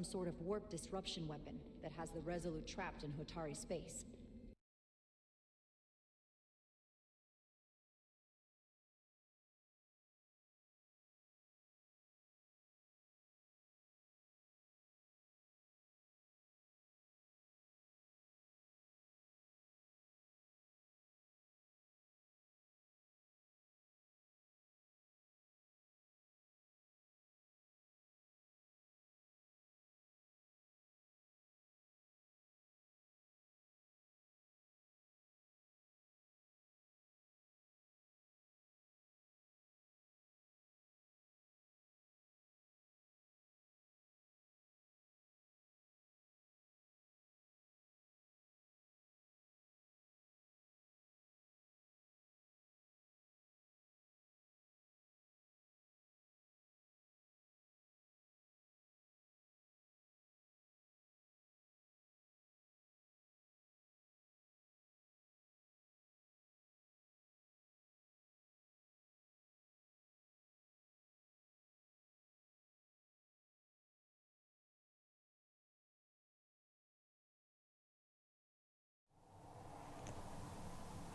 some sort of warp disruption weapon that has the Resolute trapped in Hotari space.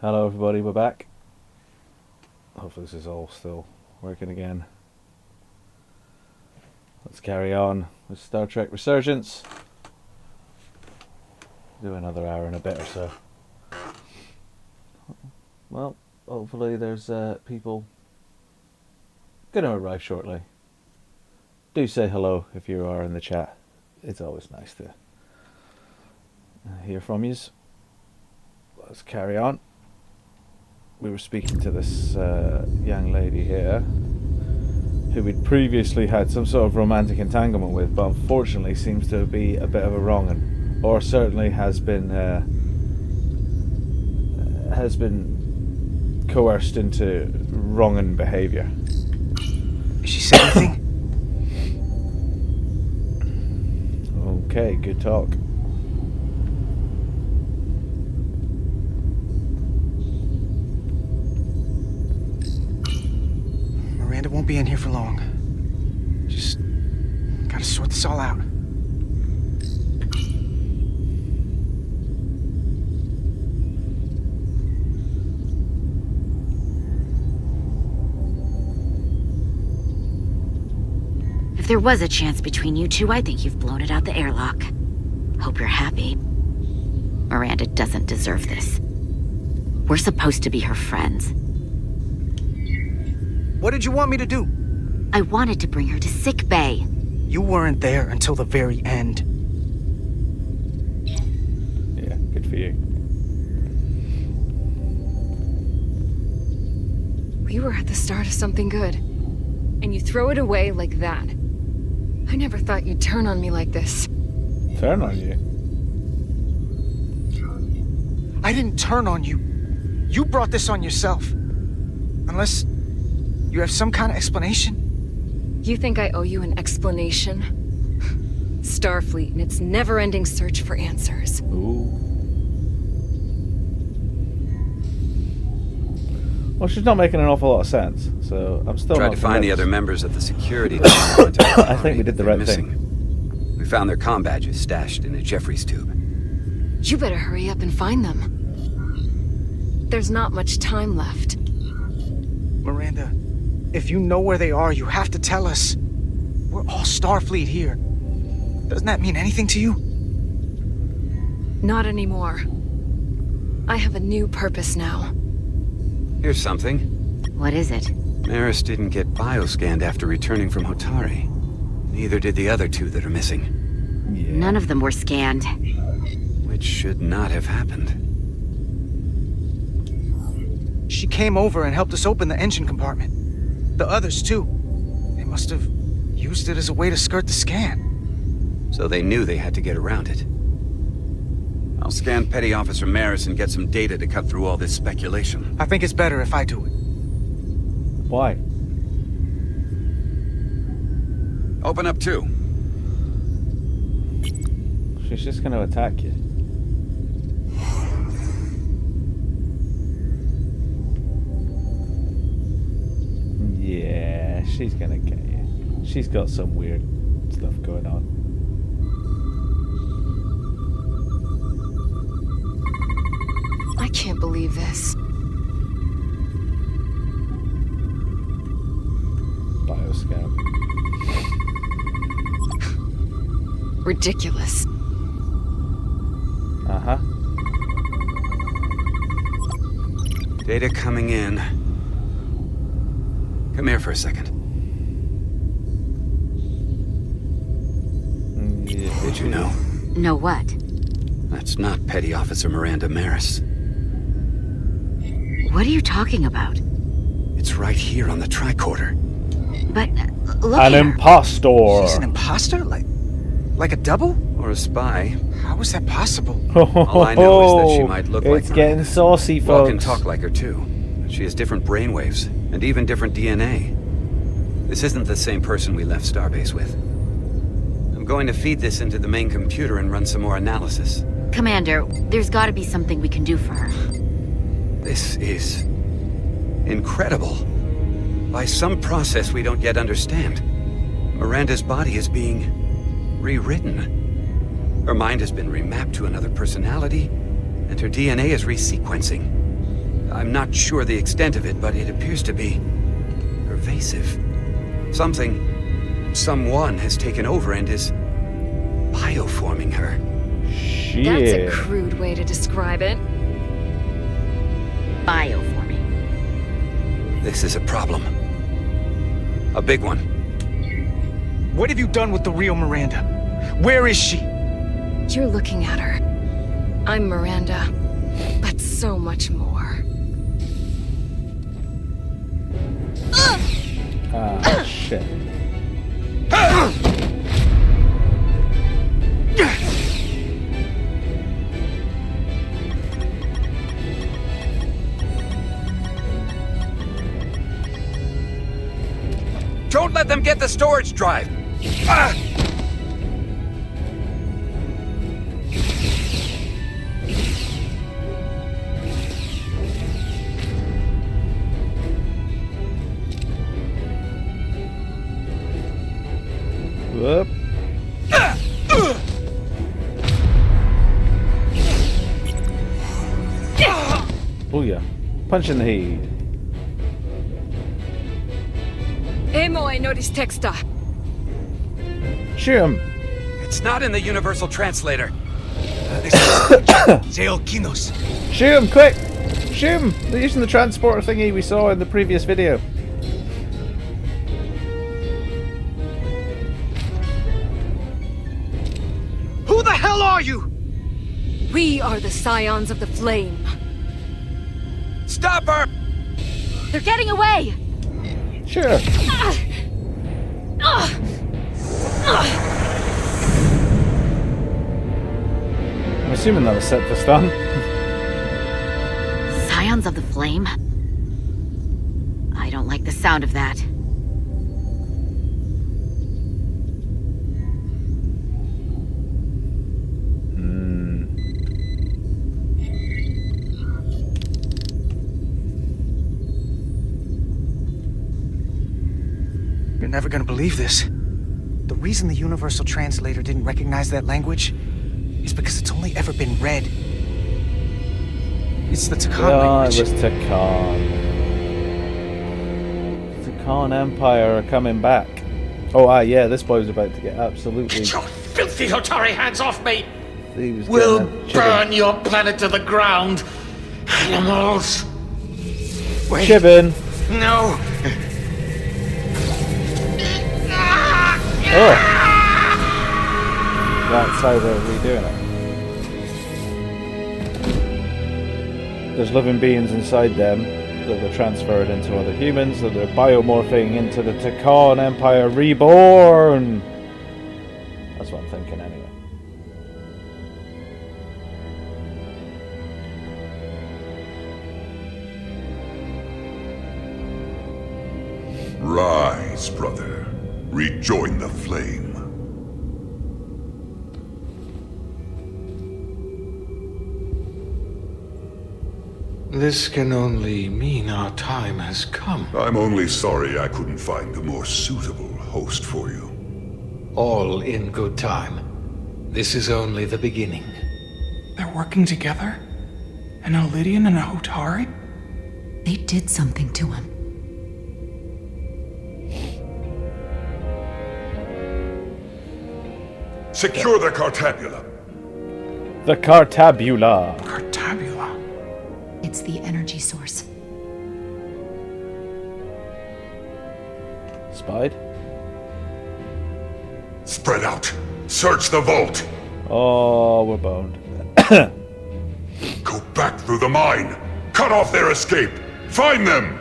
Hello everybody, we're back. Hopefully this is all still working again. Let's carry on with Star Trek Resurgence. Do another hour and a bit or so. Well, hopefully there's people going to arrive shortly. Do say hello if you are in the chat. It's always nice to hear from yous. Let's carry on. We were speaking to this young lady here who we'd previously had some sort of romantic entanglement with, but unfortunately seems to be a bit of a wrong'un, or certainly has been coerced into wrong'un behaviour. Did she say anything? Okay, good talk. Miranda won't be in here for long. Just gotta sort this all out. If there was a chance between you two, I think you've blown it out the airlock. Hope you're happy. Miranda doesn't deserve this. We're supposed to be her friends. What did you want me to do? I wanted to bring her to sick bay. You weren't there until the very end. Yeah, good for you. We were at the start of something good, and you throw it away like that. I never thought you'd turn on me like this. Turn on you? I didn't turn on you. You brought this on yourself. Unless you have some kind of explanation? You think I owe you an explanation? Starfleet and its never-ending search for answers. Ooh. Well, she's not making an awful lot of sense, so I'm still Tried not to find the convinced. other members of the security team. I think we did the They're right missing. thing. We found their comm badges stashed in a Jeffries tube. You better hurry up and find them. There's not much time left. Miranda, if you know where they are, you have to tell us. We're all Starfleet here. Doesn't that mean anything to you? Not anymore. I have a new purpose now. Here's something. What is it? Maris didn't get bioscanned after returning from Hotari. Neither did the other two that are missing. Yeah. None of them were scanned. Which should not have happened. She came over and helped us open the engine compartment. The others, too. They must have used it as a way to skirt the scan. So they knew they had to get around it. I'll scan Petty Officer Maris and get some data to cut through all this speculation. I think it's better if I do it. Why? Open up too. She's just going to attack you. Yeah, she's going to get you. She's got some weird stuff going on. can't believe this. Bioscan. Ridiculous. Uh-huh. Data coming in. Come here for a second. Yeah. Did you know? Know what? That's not Petty Officer Miranda Maris. What are you talking about? It's right here on the tricorder. But, look An here. impostor. She's an imposter? Like a double? Or a spy. How is that possible? All I know is that she might look like It's getting saucy, folks. Walk and talk like her too. She has different brainwaves, and even different DNA. This isn't the same person we left Starbase with. I'm going to feed this into the main computer and run some more analysis. Commander, there's gotta be something we can do for her. This is incredible. By some process we don't yet understand, Miranda's body is being rewritten. Her mind has been remapped to another personality, and her DNA is resequencing. I'm not sure the extent of it, but it appears to be pervasive. Someone has taken over and is bioforming her. Shit. That's a crude way to describe it. Bioforming. This is a problem. A big one. What have you done with the real Miranda? Where is she? You're looking at her. I'm Miranda, but so much more. Ah, shit. Don't let them get the storage drive! Ah! Whoop. Oh yeah. Punch in the head. Emo I noticed texta. Shoot him. It's not in the universal translator. Zeokinos. Shoot him, quick! Shoot him! They're using the transporter thingy we saw in the previous video. Who the hell are you? We are the Scions of the Flame. Stop her! They're getting away! Sure. I'm assuming that was set to stun. Scions of the Flame? I don't like the sound of that. You're never gonna believe this. The reason the Universal Translator didn't recognize that language is because it's only ever been read. It's the Takan language. It was Takan. Takan Empire are coming back. Oh, yeah, this boy's about to get absolutely... Get your filthy Hotari hands off me! He was We'll getting a burn your planet to the ground! Animals! Wait, Chibbin. no! Oh! That's how they're redoing it. There's living beings inside them that they're transferred into other humans, that they're biomorphing into the Takan Empire reborn! That's what I'm thinking anyway. Rise, brother. Rejoin the flame. This can only mean our time has come. I'm only sorry I couldn't find a more suitable host for you. All in good time. This is only the beginning. They're working together? An Lydian and a Hotari? They did something to him. Secure the Cartabula. The Cartabula. Cartabula? It's the energy source. Spied? Spread out. Search the vault. Oh, we're boned. Go back through the mine. Cut off their escape. Find them.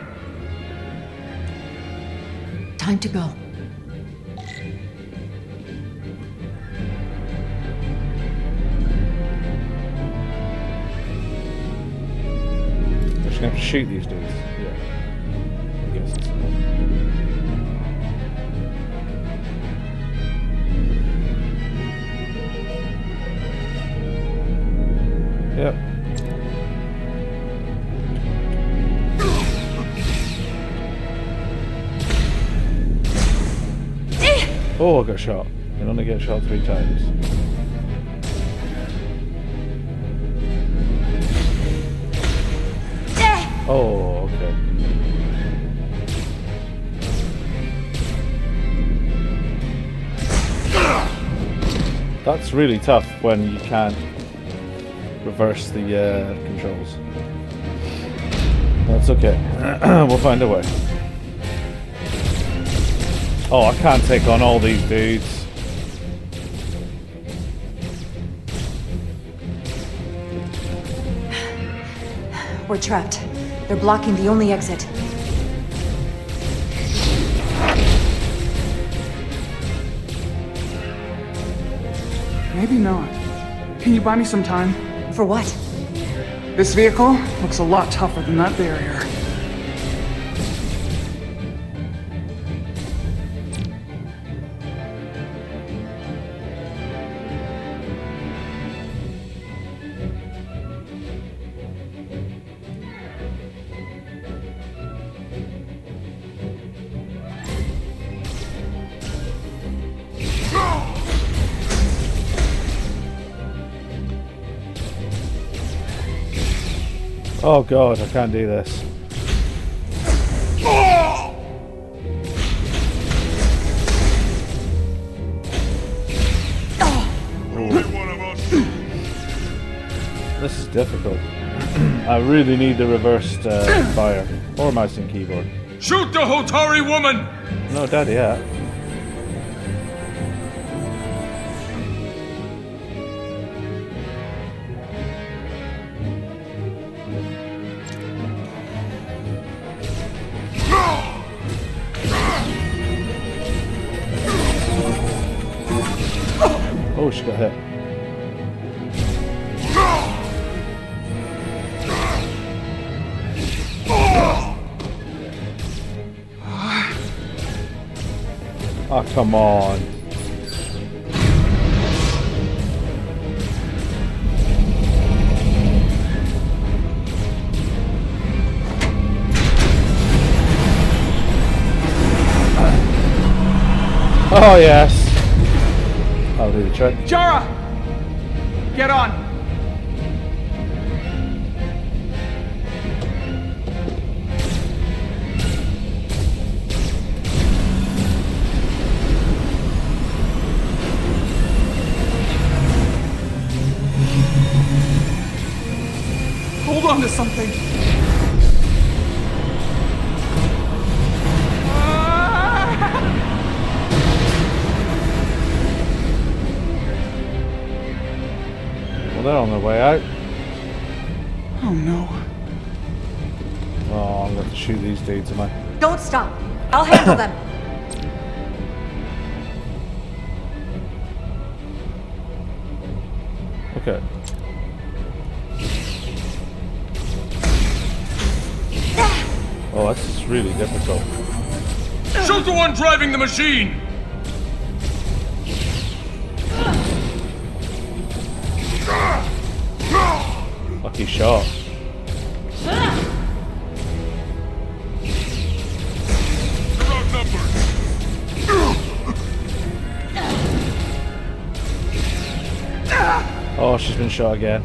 Time to go. We're just gonna have to shoot these dudes. Yeah. I guess it's Yep. Oh, I got shot. You can only get shot 3 times. Oh, okay. That's really tough when you can't reverse the controls. That's okay. We'll find a way. Oh, I can't take on all these dudes. We're trapped. They're blocking the only exit. Maybe not. Can you buy me some time? For what? This vehicle looks a lot tougher than that barrier. Oh god, I can't do this. This is difficult. I really need the reversed fire. Or mouse and keyboard. Shoot the Hotari woman! No, daddy, yeah. Oh, she got hit. Oh, come on. Oh, yes. I'll do the trick. Jara! Get on! Hold on to something! Well, they're on their way out. Oh no. Oh, I'm going to shoot these dudes, am I? Don't stop. I'll handle them. Okay. Oh, this is really difficult. Shoot the one driving the machine! Lucky shot. Oh, she's been shot again.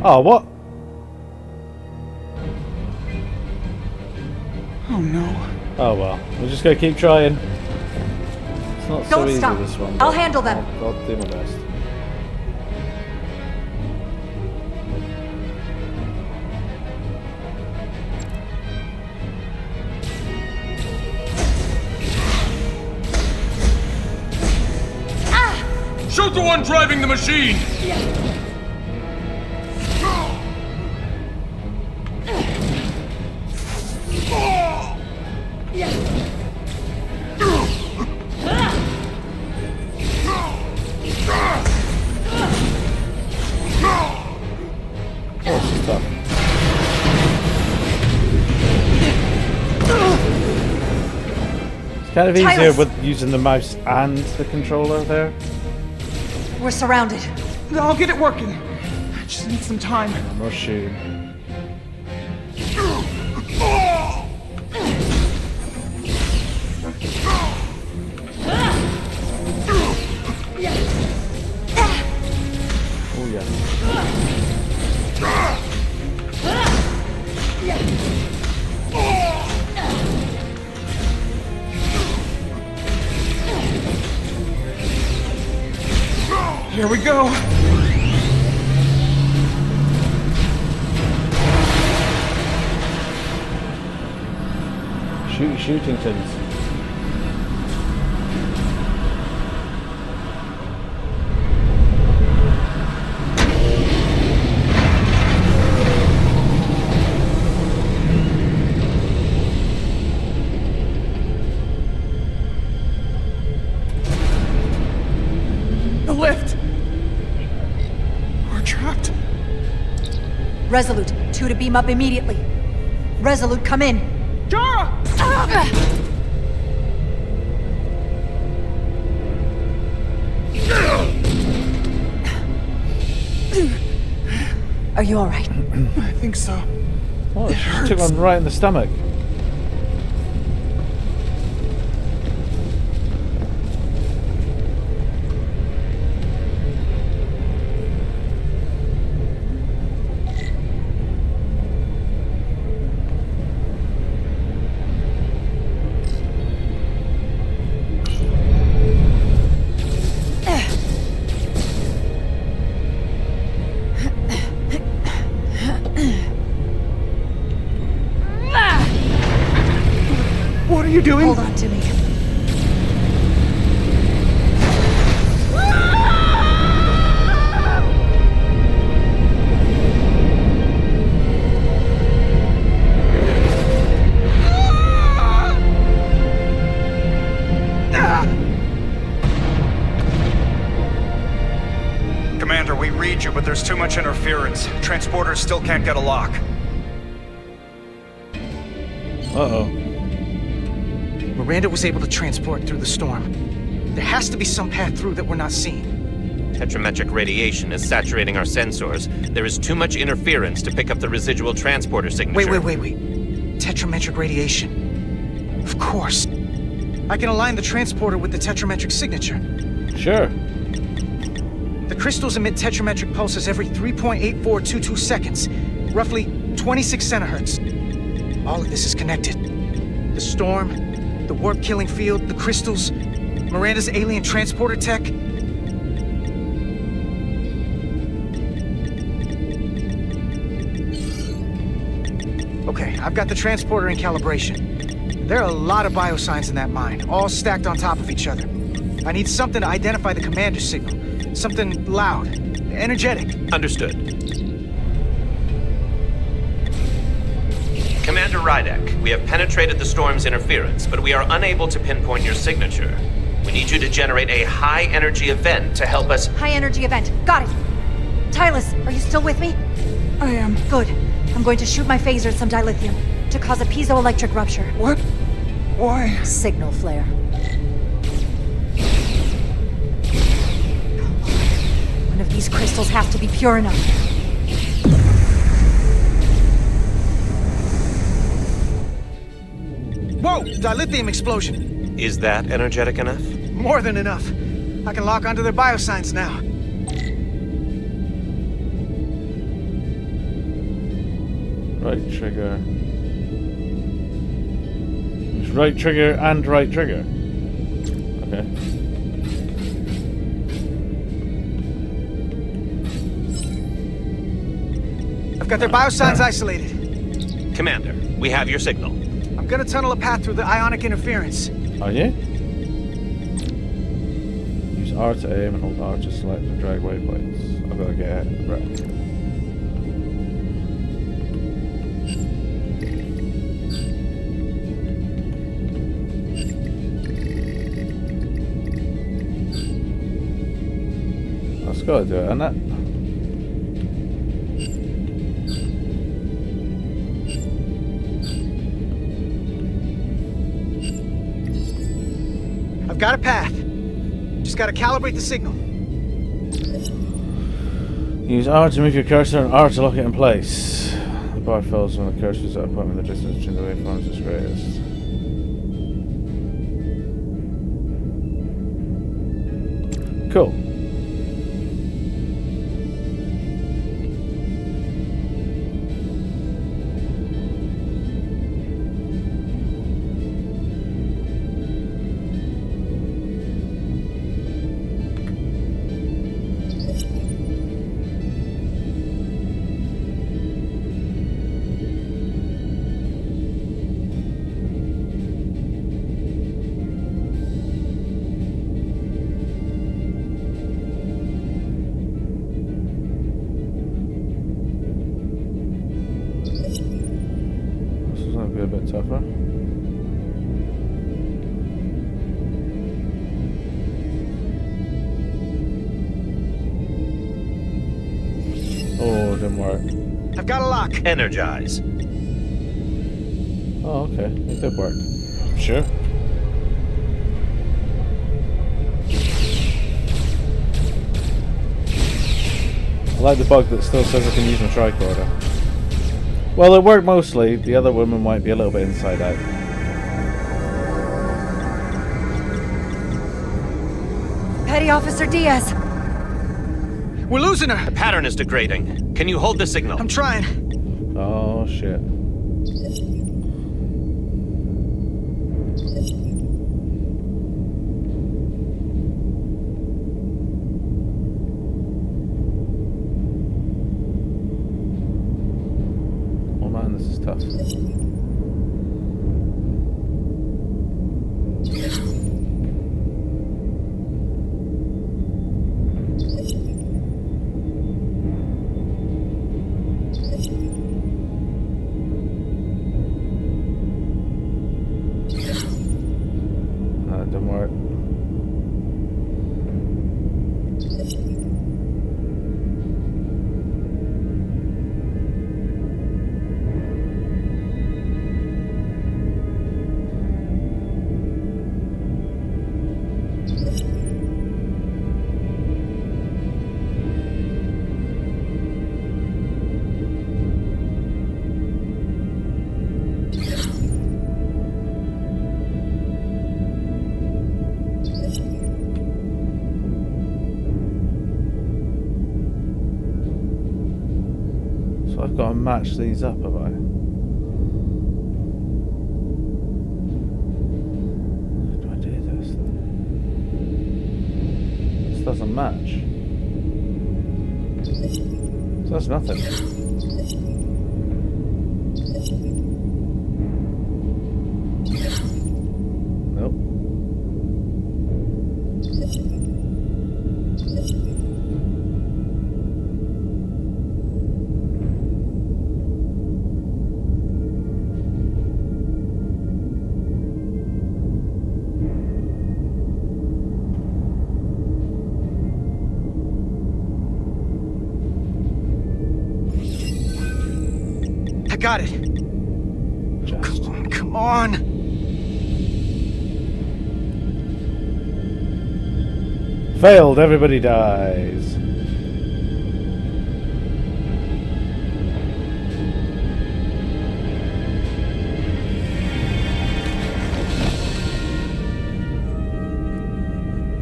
Oh, what? Oh no. Oh well, we're just gonna keep trying. It's not so Don't easy, stop. this one. I'll but handle them. I'll do my best. Shoot the one driving the machine! Oh, this is tough. It's kind of easier Tyler! with using the mouse and the controller there. We're surrounded. I'll get it working. I just need some time. No shooting. Oh yeah. Here we go. Shootingtons. The lift. We're trapped. Resolute, 2 to beam up immediately. Resolute, come in. Jara! Are you all right? I think so. Oh, it just took one right in the stomach. What are you doing? Hold on to me. Commander, we read you, but there's too much interference. Transporters still can't get a lock. Uh-oh. Miranda was able to transport through the storm. There has to be some path through that we're not seeing. Tetrametric radiation is saturating our sensors. There is too much interference to pick up the residual transporter signature. Wait. Tetrametric radiation. Of course. I can align the transporter with the tetrametric signature. Sure. The crystals emit tetrametric pulses every 3.8422 seconds, roughly 26 centihertz. All of this is connected. The storm, the warp-killing field, the crystals, Miranda's alien transporter tech. Okay, I've got the transporter in calibration. There are a lot of biosigns in that mine, all stacked on top of each other. I need something to identify the commander's signal. Something loud, energetic. Understood. Commander Rydek, we have penetrated the storm's interference, but we are unable to pinpoint your signature. We need you to generate a high-energy event to help us... High-energy event. Got it. Tylus, are you still with me? I am. Good. I'm going to shoot my phaser at some dilithium to cause a piezoelectric rupture. What? Why? Signal flare. One of these crystals has to be pure enough. Whoa! Dilithium explosion. Is that energetic enough? More than enough. I can lock onto their biosigns now. Right trigger. There's right trigger and right trigger. Okay. I've got their biosigns isolated. Commander, we have your signal. I'm gonna tunnel a path through the ionic interference. Are you? Use R to aim and hold R to select and drag waypoints. I've got to get it. Right. That's got to do it, hasn't it? I've got a path. Just gotta calibrate the signal. Use R to move your cursor and R to lock it in place. The bar fills when the cursor is at a point when the distance between the waveforms is greatest. Cool. A bit tougher. Oh, didn't work. I've got a lock. Energize. Oh, okay. It did work. Sure. I like the bug that still says I can use my tricorder. Well, it worked mostly. The other woman might be a little bit inside out. Petty Officer Diaz. We're losing her. The pattern is degrading. Can you hold the signal? I'm trying. Oh, shit. This is tough. That didn't work. I've got to match these up, have I? How do I do this then? This doesn't match. So that's nothing. Nope. Got it. Come on. Failed, everybody dies.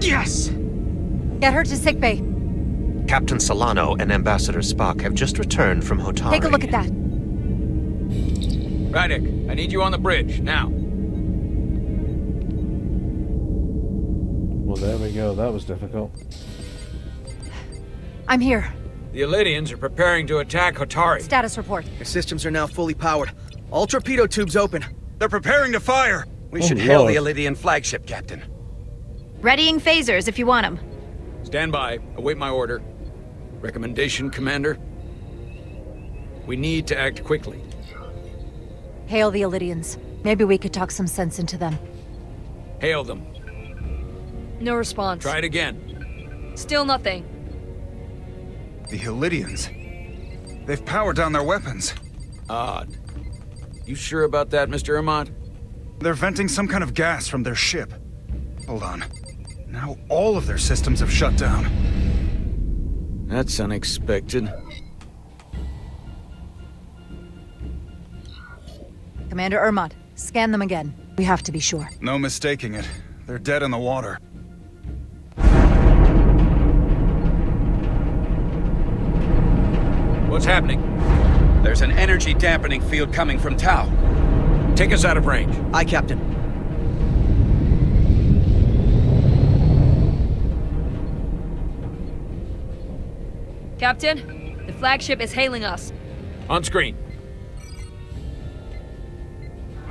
Yes! Get her to sickbay. Captain Solano and Ambassador Spock have just returned from Hotari. Take a look at that. Rydick, I need you on the bridge, now. Well, there we go. That was difficult. I'm here. The Elydians are preparing to attack Hotari. Status report. Their systems are now fully powered. All torpedo tubes open. They're preparing to fire. We should hail the Elydian flagship, Captain. Readying phasers if you want them. Stand by. Await my order. Recommendation, Commander? We need to act quickly. Hail the Elydians. Maybe we could talk some sense into them. Hail them. No response. Try it again. Still nothing. The Elydians. They've powered down their weapons. Odd. You sure about that, Mr. Armand? They're venting some kind of gas from their ship. Hold on. Now all of their systems have shut down. That's unexpected. Commander Ermont, scan them again. We have to be sure. No mistaking it. They're dead in the water. What's happening? There's an energy dampening field coming from Tau. Take us out of range. Aye, Captain. Captain, the flagship is hailing us. On screen.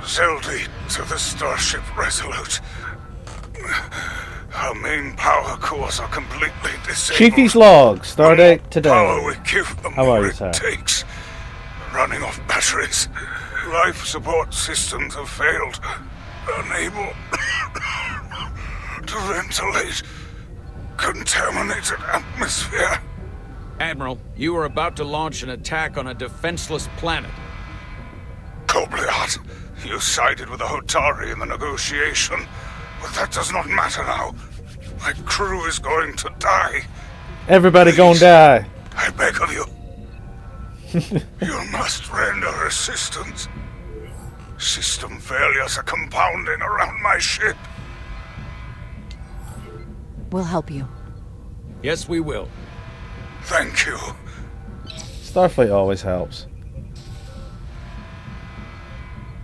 Zeldy to the Starship Resolute. Our main power cores are completely disabled. Chiefy's log. Stardate today. Power we give them How are more you, it sir? takes. Running off batteries. Life support systems have failed. Unable to ventilate. Contaminated atmosphere. Admiral, you are about to launch an attack on a defenseless planet. Kobliat, you sided with the Hotari in the negotiation, but that does not matter now. My crew is going to die. Everybody gonna die. I beg of you. You must render assistance. System failures are compounding around my ship. We'll help you. Yes, we will. Thank you. Starfleet always helps.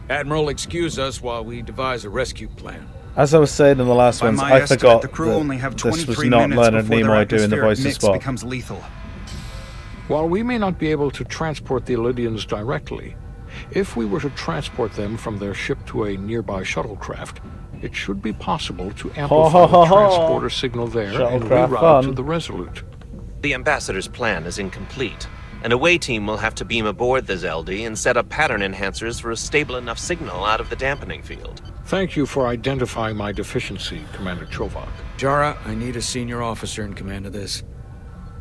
Admiral, excuse us while we devise a rescue plan. As I was saying in the last By ones, my I estimate, forgot the crew that only have this 23 was not minutes Leonard before Nimoy their doing the atmospheric voice of mix Spock. becomes lethal. While we may not be able to transport the Elydians directly, if we were to transport them from their ship to a nearby shuttlecraft, it should be possible to amplify the transporter signal there and reroute to the Resolute. The Ambassador's plan is incomplete. An away team will have to beam aboard the Zeldy and set up pattern enhancers for a stable enough signal out of the dampening field. Thank you for identifying my deficiency, Commander Chovak. Jara, I need a senior officer in command of this.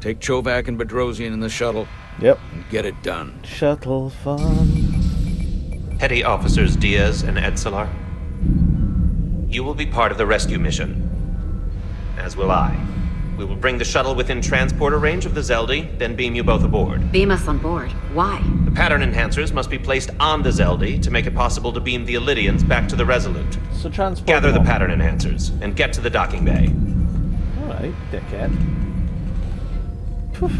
Take Chovak and Bedrosian in the shuttle. Yep. And get it done. Shuttle fun. Petty Officers Diaz and Edselar, you will be part of the rescue mission. As will I. We will bring the shuttle within transporter range of the Zeldy, then beam you both aboard. Beam us on board. Why? The pattern enhancers must be placed on the Zeldy to make it possible to beam the Elydians back to the Resolute. So transport Gather the them. pattern enhancers and get to the docking bay. Alright, dickhead. Phew.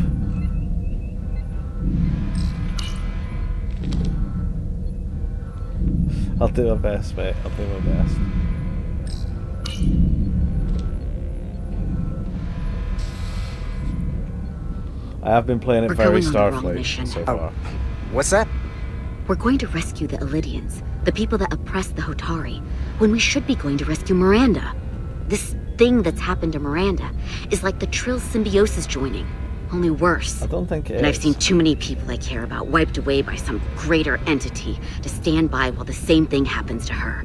I'll do my best, mate. I'll do my best. I have been playing it We're very going on the wrong mission. Starfleet so far. What's that? We're going to rescue the Elydians, the people that oppressed the Hotari, when we should be going to rescue Miranda. This thing that's happened to Miranda is like the Trill symbiosis joining, only worse. I don't think it And I've is. seen too many people I care about wiped away by some greater entity to stand by while the same thing happens to her.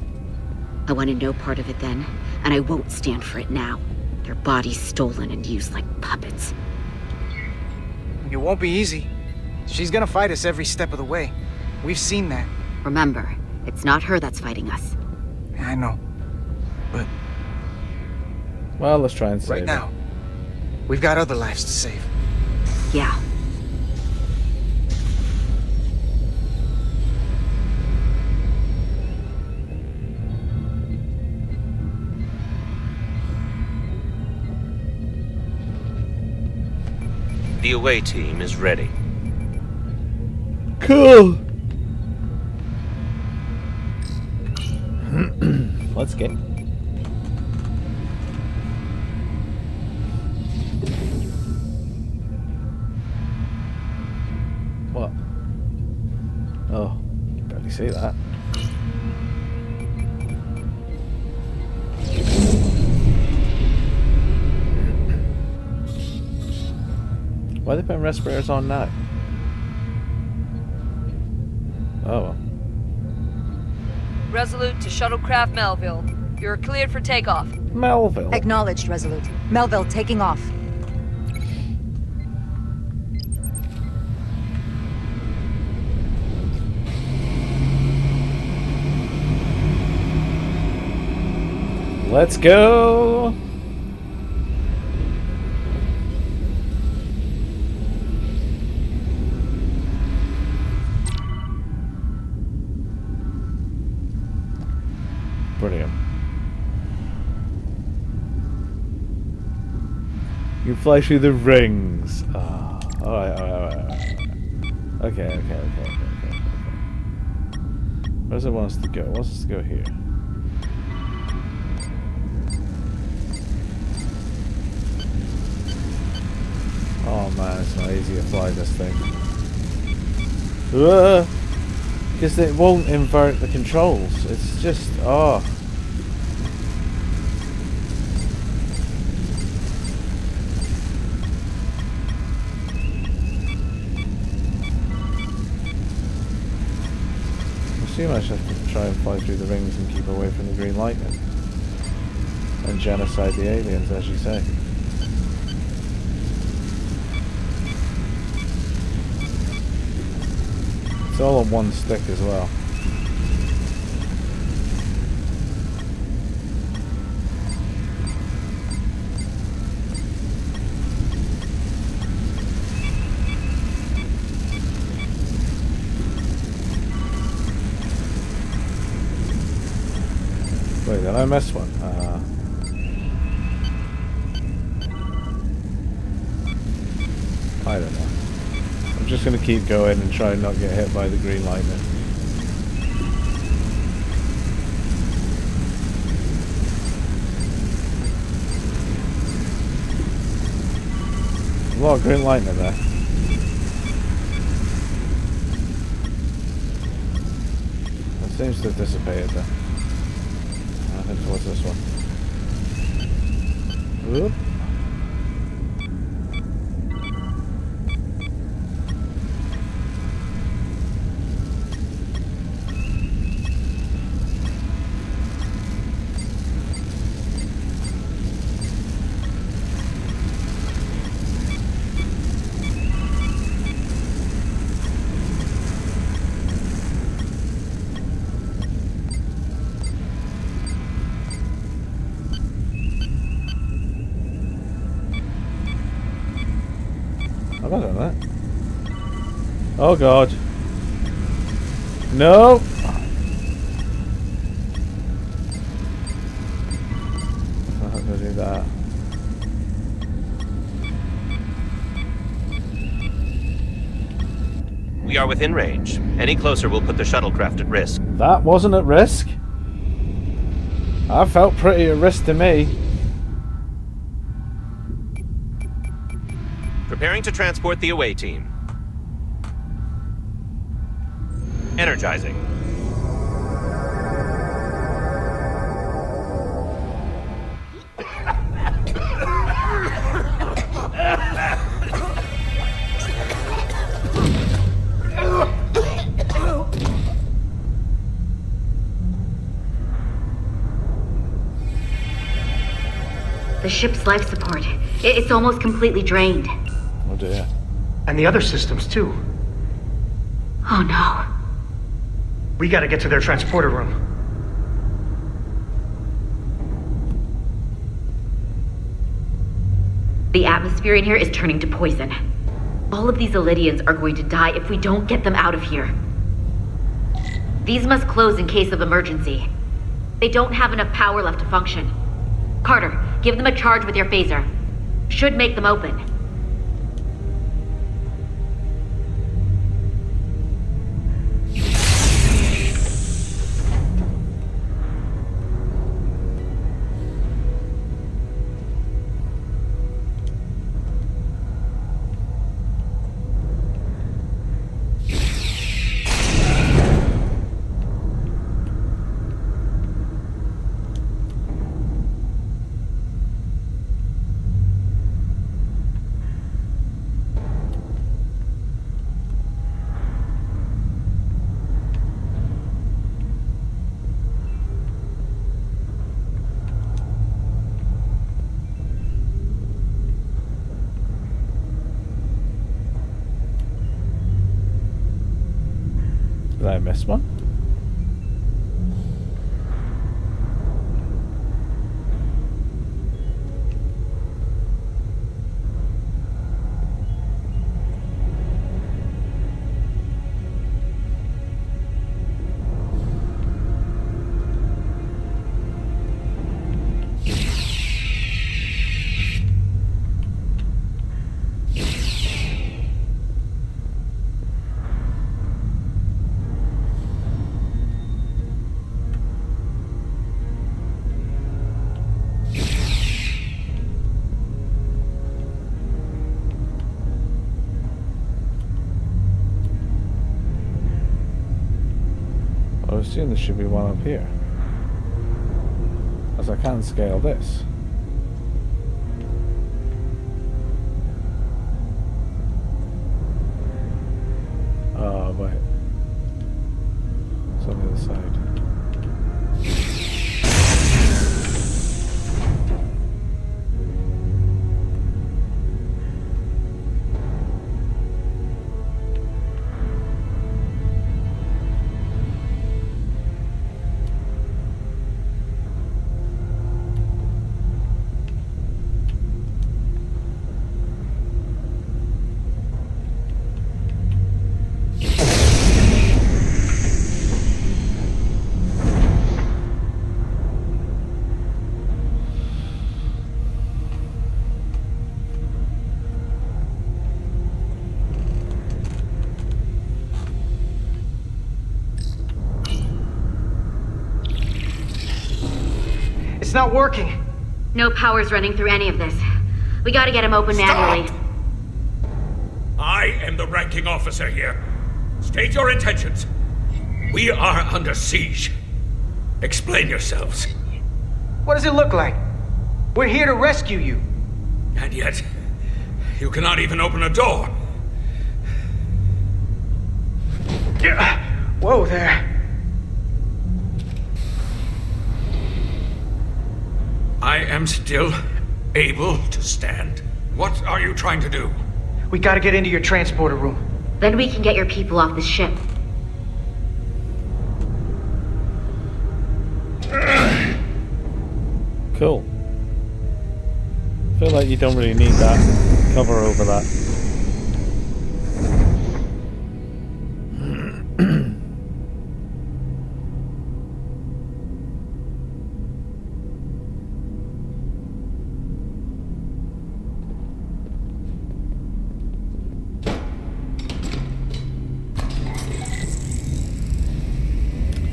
I wanted no part of it then, and I won't stand for it now. Their bodies stolen and used like puppets. It won't be easy. She's gonna fight us every step of the way. We've seen that. Remember, it's not her that's fighting us. I know. But Well, let's try and save right it. now, we've got other lives to save. Yeah. The away team is ready. Cool. Let's get. What? Oh, barely see that. Why are they putting respirators on now? Oh well. Resolute to shuttlecraft Melville. You're cleared for takeoff. Melville. Acknowledged, Resolute. Melville taking off. Let's go. Brilliant. You fly through the rings. Ah, alright. Okay. Where does it want us to go? It wants us to go here. Oh man, it's not easy to fly this thing. Because it won't invert the controls. It's just, oh. I assume I should have to try and fly through the rings and keep away from the green lightning. And genocide the aliens, as you say. It's all on one stick as well. Wait, did I miss one? I don't know. I'm just going to keep going and try and not get hit by the green lightning. A lot of green lightning there. It seems to have dissipated there. I think towards this one. Whoop. Have I done that? Oh god. No! I'm not gonna do that. We are within range. Any closer will put the shuttlecraft at risk. That wasn't at risk. That felt pretty at risk to me. Preparing to transport the away team. Energizing. The ship's life support. It's almost completely drained. Oh dear. And the other systems, too. Oh no. We gotta get to their transporter room. The atmosphere in here is turning to poison. All of these Elydians are going to die if we don't get them out of here. These must close in case of emergency. They don't have enough power left to function. Carter, give them a charge with your phaser. Should make them open. I miss one? I assume there should be one up here, as I can scale this. Oh, wait. It's on the other side. It's not working. No power's running through any of this. We gotta get him open manually. I am the ranking officer here. State your intentions. We are under siege. Explain yourselves. What does it look like? We're here to rescue you. And yet, you cannot even open a door. Whoa there. I am still able to stand. What are you trying to do? We gotta get into your transporter room. Then we can get your people off the ship. Cool. I feel like you don't really need that cover over that.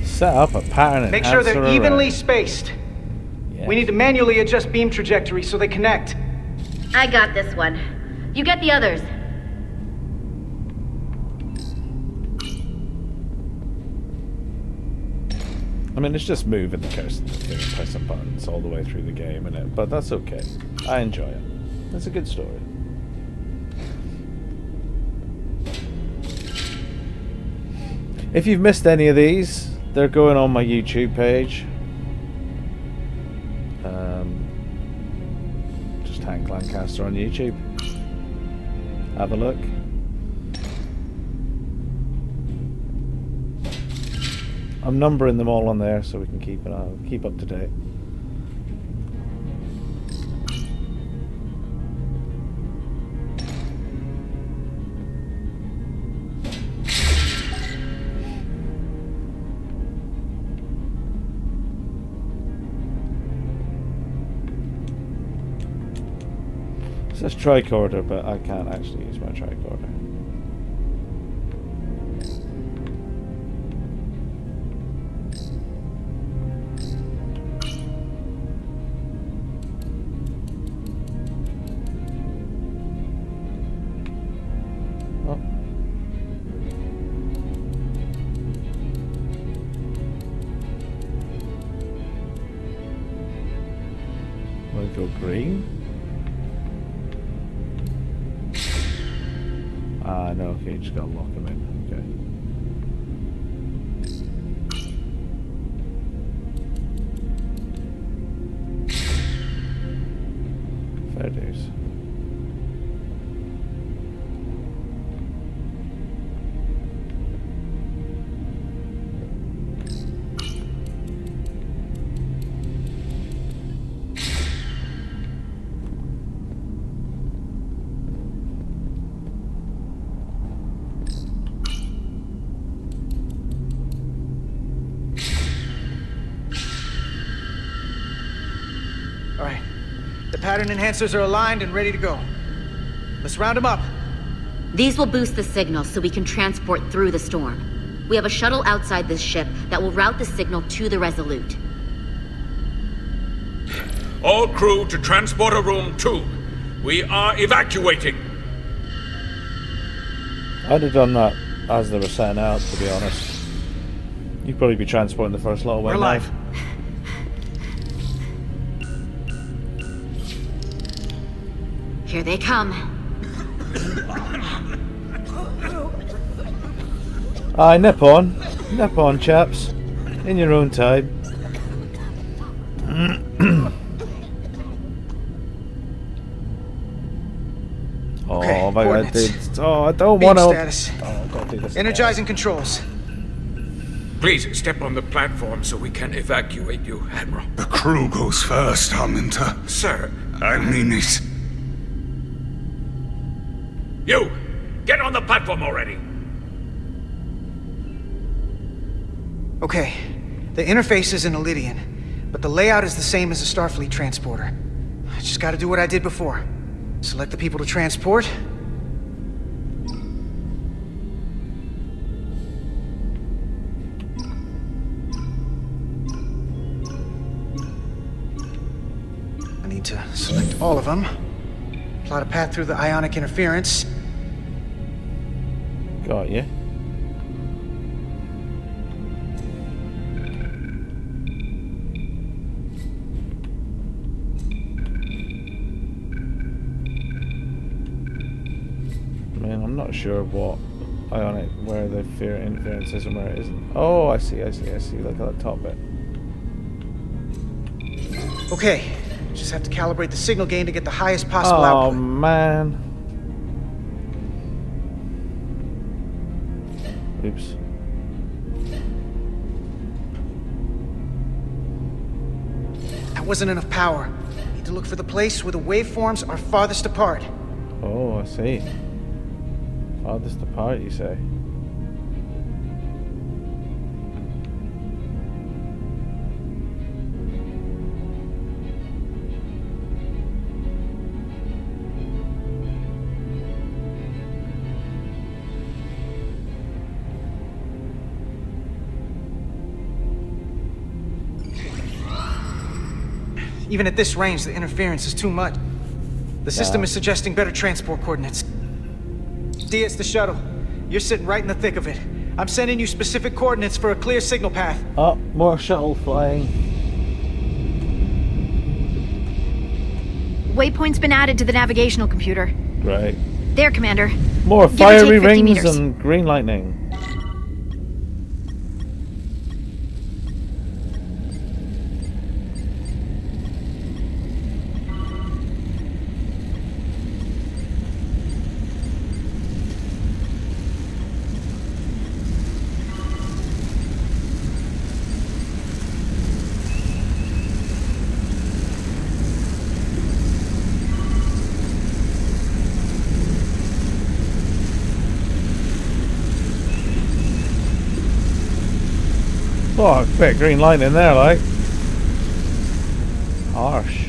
Set up a pattern. Make sure they're evenly spaced. Yes. We need to manually adjust beam trajectory so they connect. I got this one. You get the others. I mean, it's just moving the cursor and pressing buttons all the way through the game, innit? But that's okay. I enjoy it. It's a good story. If you've missed any of these, they're going on my YouTube page. Just Hank Lancaster on YouTube. Have a look. I'm numbering them all on there so we can keep up to date. It says tricorder, but I can't actually use my tricorder. Oh. Will it go green? No, okay, you just gotta lock them in. Okay. Fair dues. pattern enhancers are aligned and ready to go. Let's round them up. These will boost the signal so we can transport through the storm. We have a shuttle outside this ship that will route the signal to the Resolute. All crew to Transporter Room 2. We are evacuating. I'd have done that as they were setting out, to be honest. You'd probably be transporting the first little way. We're live. Here they come. Aye, nip on, chaps. In your own time. Okay, oh my god, coordinates. dude. Oh, I don't Beam want to. status. Oh, I've got to do this. Energizing controls. Please step on the platform so we can evacuate you, Admiral. The crew goes first, Arminta. Sir. I mean it. You! Get on the platform already! Okay, the interface is in Elydian, but the layout is the same as a Starfleet transporter. I just gotta do what I did before. Select the people to transport. I need to select all of them. Plot a path through the ionic interference. Got you. I'm not sure what ionic, where the interference is and where it isn't. Oh, I see. Look at that top bit. Okay, just have to calibrate the signal gain to get the highest possible output. Oh, man. Oops. That wasn't enough power. Need to look for the place where the waveforms are farthest apart. Oh, I see. Farthest apart, you say? Even at this range, the interference is too much. The system is suggesting better transport coordinates. D, it's the shuttle. You're sitting right in the thick of it. I'm sending you specific coordinates for a clear signal path. Oh, more shuttle flying. Waypoint's been added to the navigational computer. Great. There, Commander. More Give or take fiery 50 rings meters. and green lightning. Oh, a bit of green light in there, like. Harsh.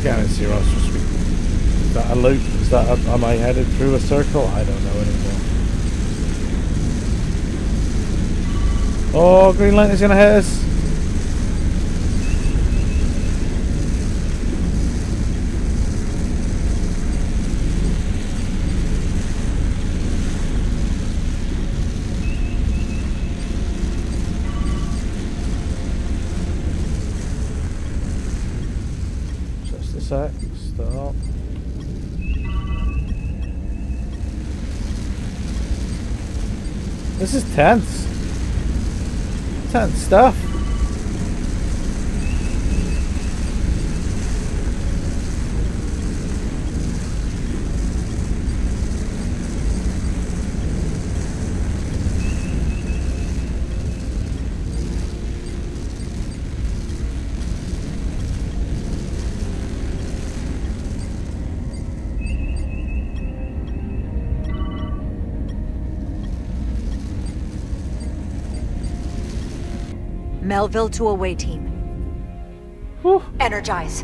Can't see what I was supposed to be. Is that a loop? Is that am I headed through a circle? I don't know anymore. Oh, green light is gonna hit us. Just a sec. Stop. This is tense. Tense stuff. Melville to away team. Whew. Energize.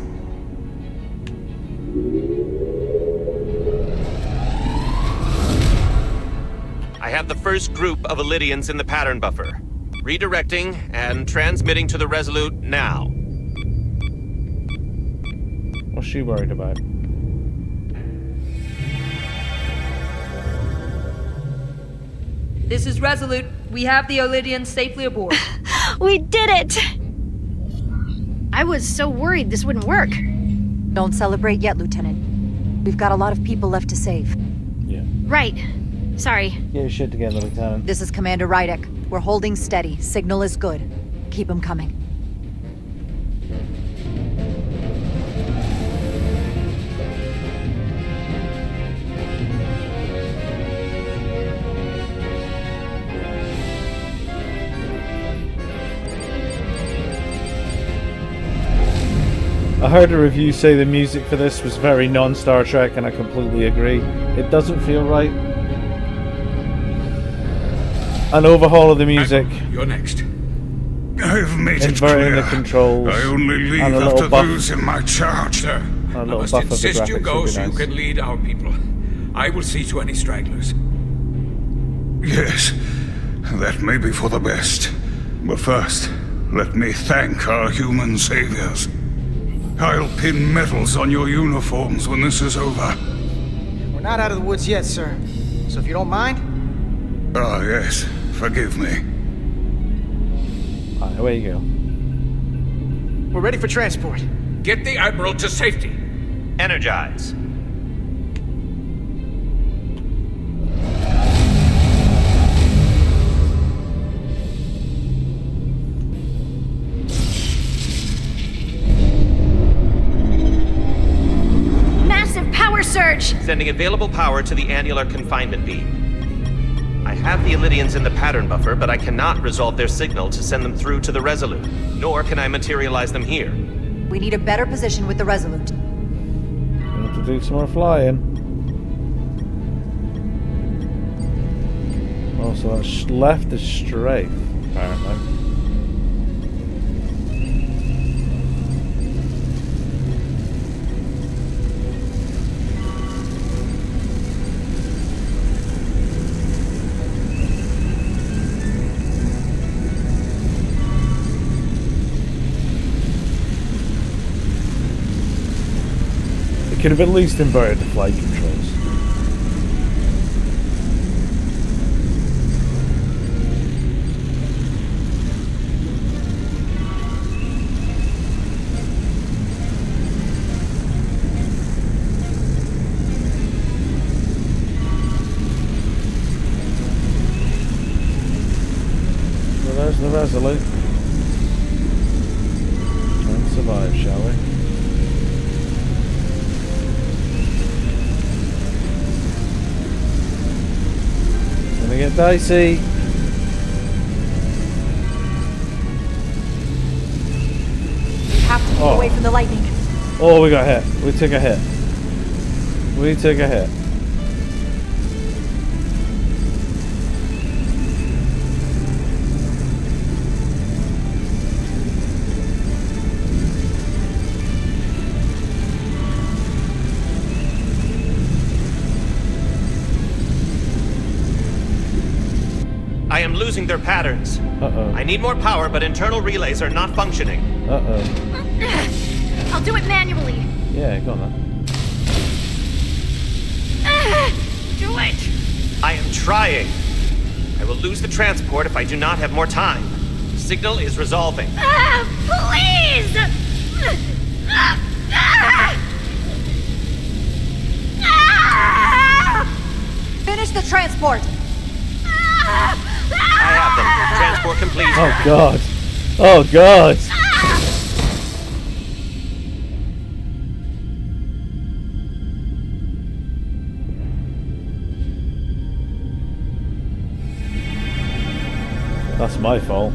I have the first group of Illydians in the pattern buffer. Redirecting and transmitting to the Resolute now. What's she worried about? This is Resolute. We have the Illydians safely aboard. We did it! I was so worried this wouldn't work. Don't celebrate yet, Lieutenant. We've got a lot of people left to save. Yeah. Right. Sorry. Get your shit together, Lieutenant. This is Commander Rydek. We're holding steady. Signal is good. Keep them coming. I heard a review say the music for this was very non-Star Trek, and I completely agree. It doesn't feel right. An overhaul of the music. You're next. I've made it Inverting clear. the controls. I only leave and a after little buff. those in my charge. Sir, A I little must buff of the insist you graphics go would be so you nice. can lead our people. I will see to any stragglers. Yes, that may be for the best. But first, let me thank our human saviors. I'll pin medals on your uniforms when this is over. We're not out of the woods yet, sir. So if you don't mind... Ah, yes. Forgive me. Alright, away you go. We're ready for transport. Get the Admiral to safety. Energize. Massive power surge! Sending available power to the annular confinement beam. I have the Illydians in the pattern buffer, but I cannot resolve their signal to send them through to the Resolute, nor can I materialize them here. We need a better position with the Resolute. We have to do some more flying. Also, that's left is strafe, apparently. It could have at least inverted the flight controls. So there's the Resolute. Try and survive, shall we? Gonna get dicey. We have to keep away from the lightning. Oh, we got hit. We took a hit. We took a hit. I am losing their patterns. Uh-oh. I need more power, but internal relays are not functioning. Uh-oh. I'll do it manually. Yeah, go on then. Do it! I am trying. I will lose the transport if I do not have more time. Signal is resolving. Please! the transport! I have them. Transport complete. Oh god. Oh god. That's my fault.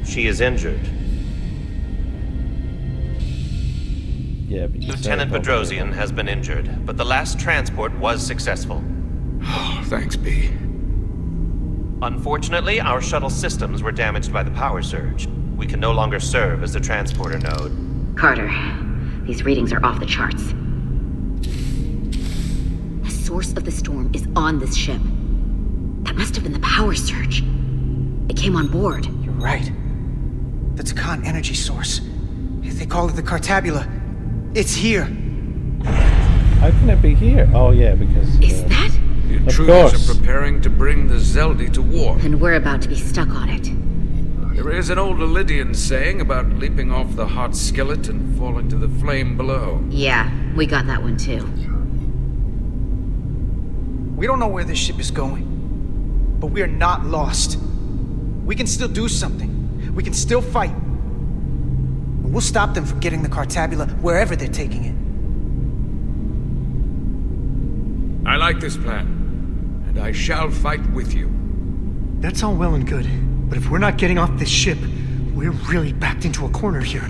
She is injured. Yeah, but Lieutenant Bedrosian has been injured, but the last transport was successful. Oh, thanks, B. Unfortunately, our shuttle systems were damaged by the power surge. We can no longer serve as the transporter node. Carter, these readings are off the charts. The source of the storm is on this ship. That must have been the power surge. It came on board. You're right. The Takan energy source. They call it the Cartabula. It's here. How can it be here? Oh yeah, because... Is that? The Of intruders course. are preparing to bring the Zeldi to war. And we're about to be stuck on it. There is an old Illidian saying about leaping off the hot skillet and falling to the flame below. Yeah, we got that one too. We don't know where this ship is going, but we are not lost. We can still do something. We can still fight. We'll stop them from getting the Cartabula wherever they're taking it. I like this plan, and I shall fight with you. That's all well and good, but if we're not getting off this ship, we're really backed into a corner here.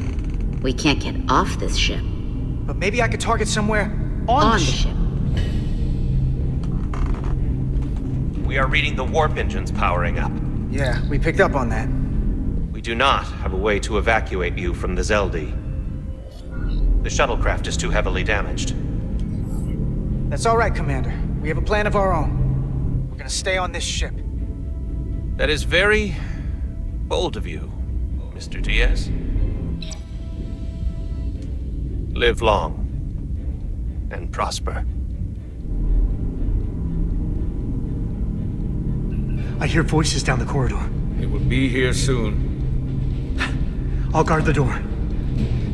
We can't get off this ship. But maybe I could target somewhere on the ship. We are reading the warp engines powering up. Yeah, we picked up on that. We do not have a way to evacuate you from the Zeldi. The shuttlecraft is too heavily damaged. That's all right, Commander. We have a plan of our own. We're gonna stay on this ship. That is very bold of you, Mr. Diaz. Live long and prosper. I hear voices down the corridor. They will be here soon. I'll guard the door.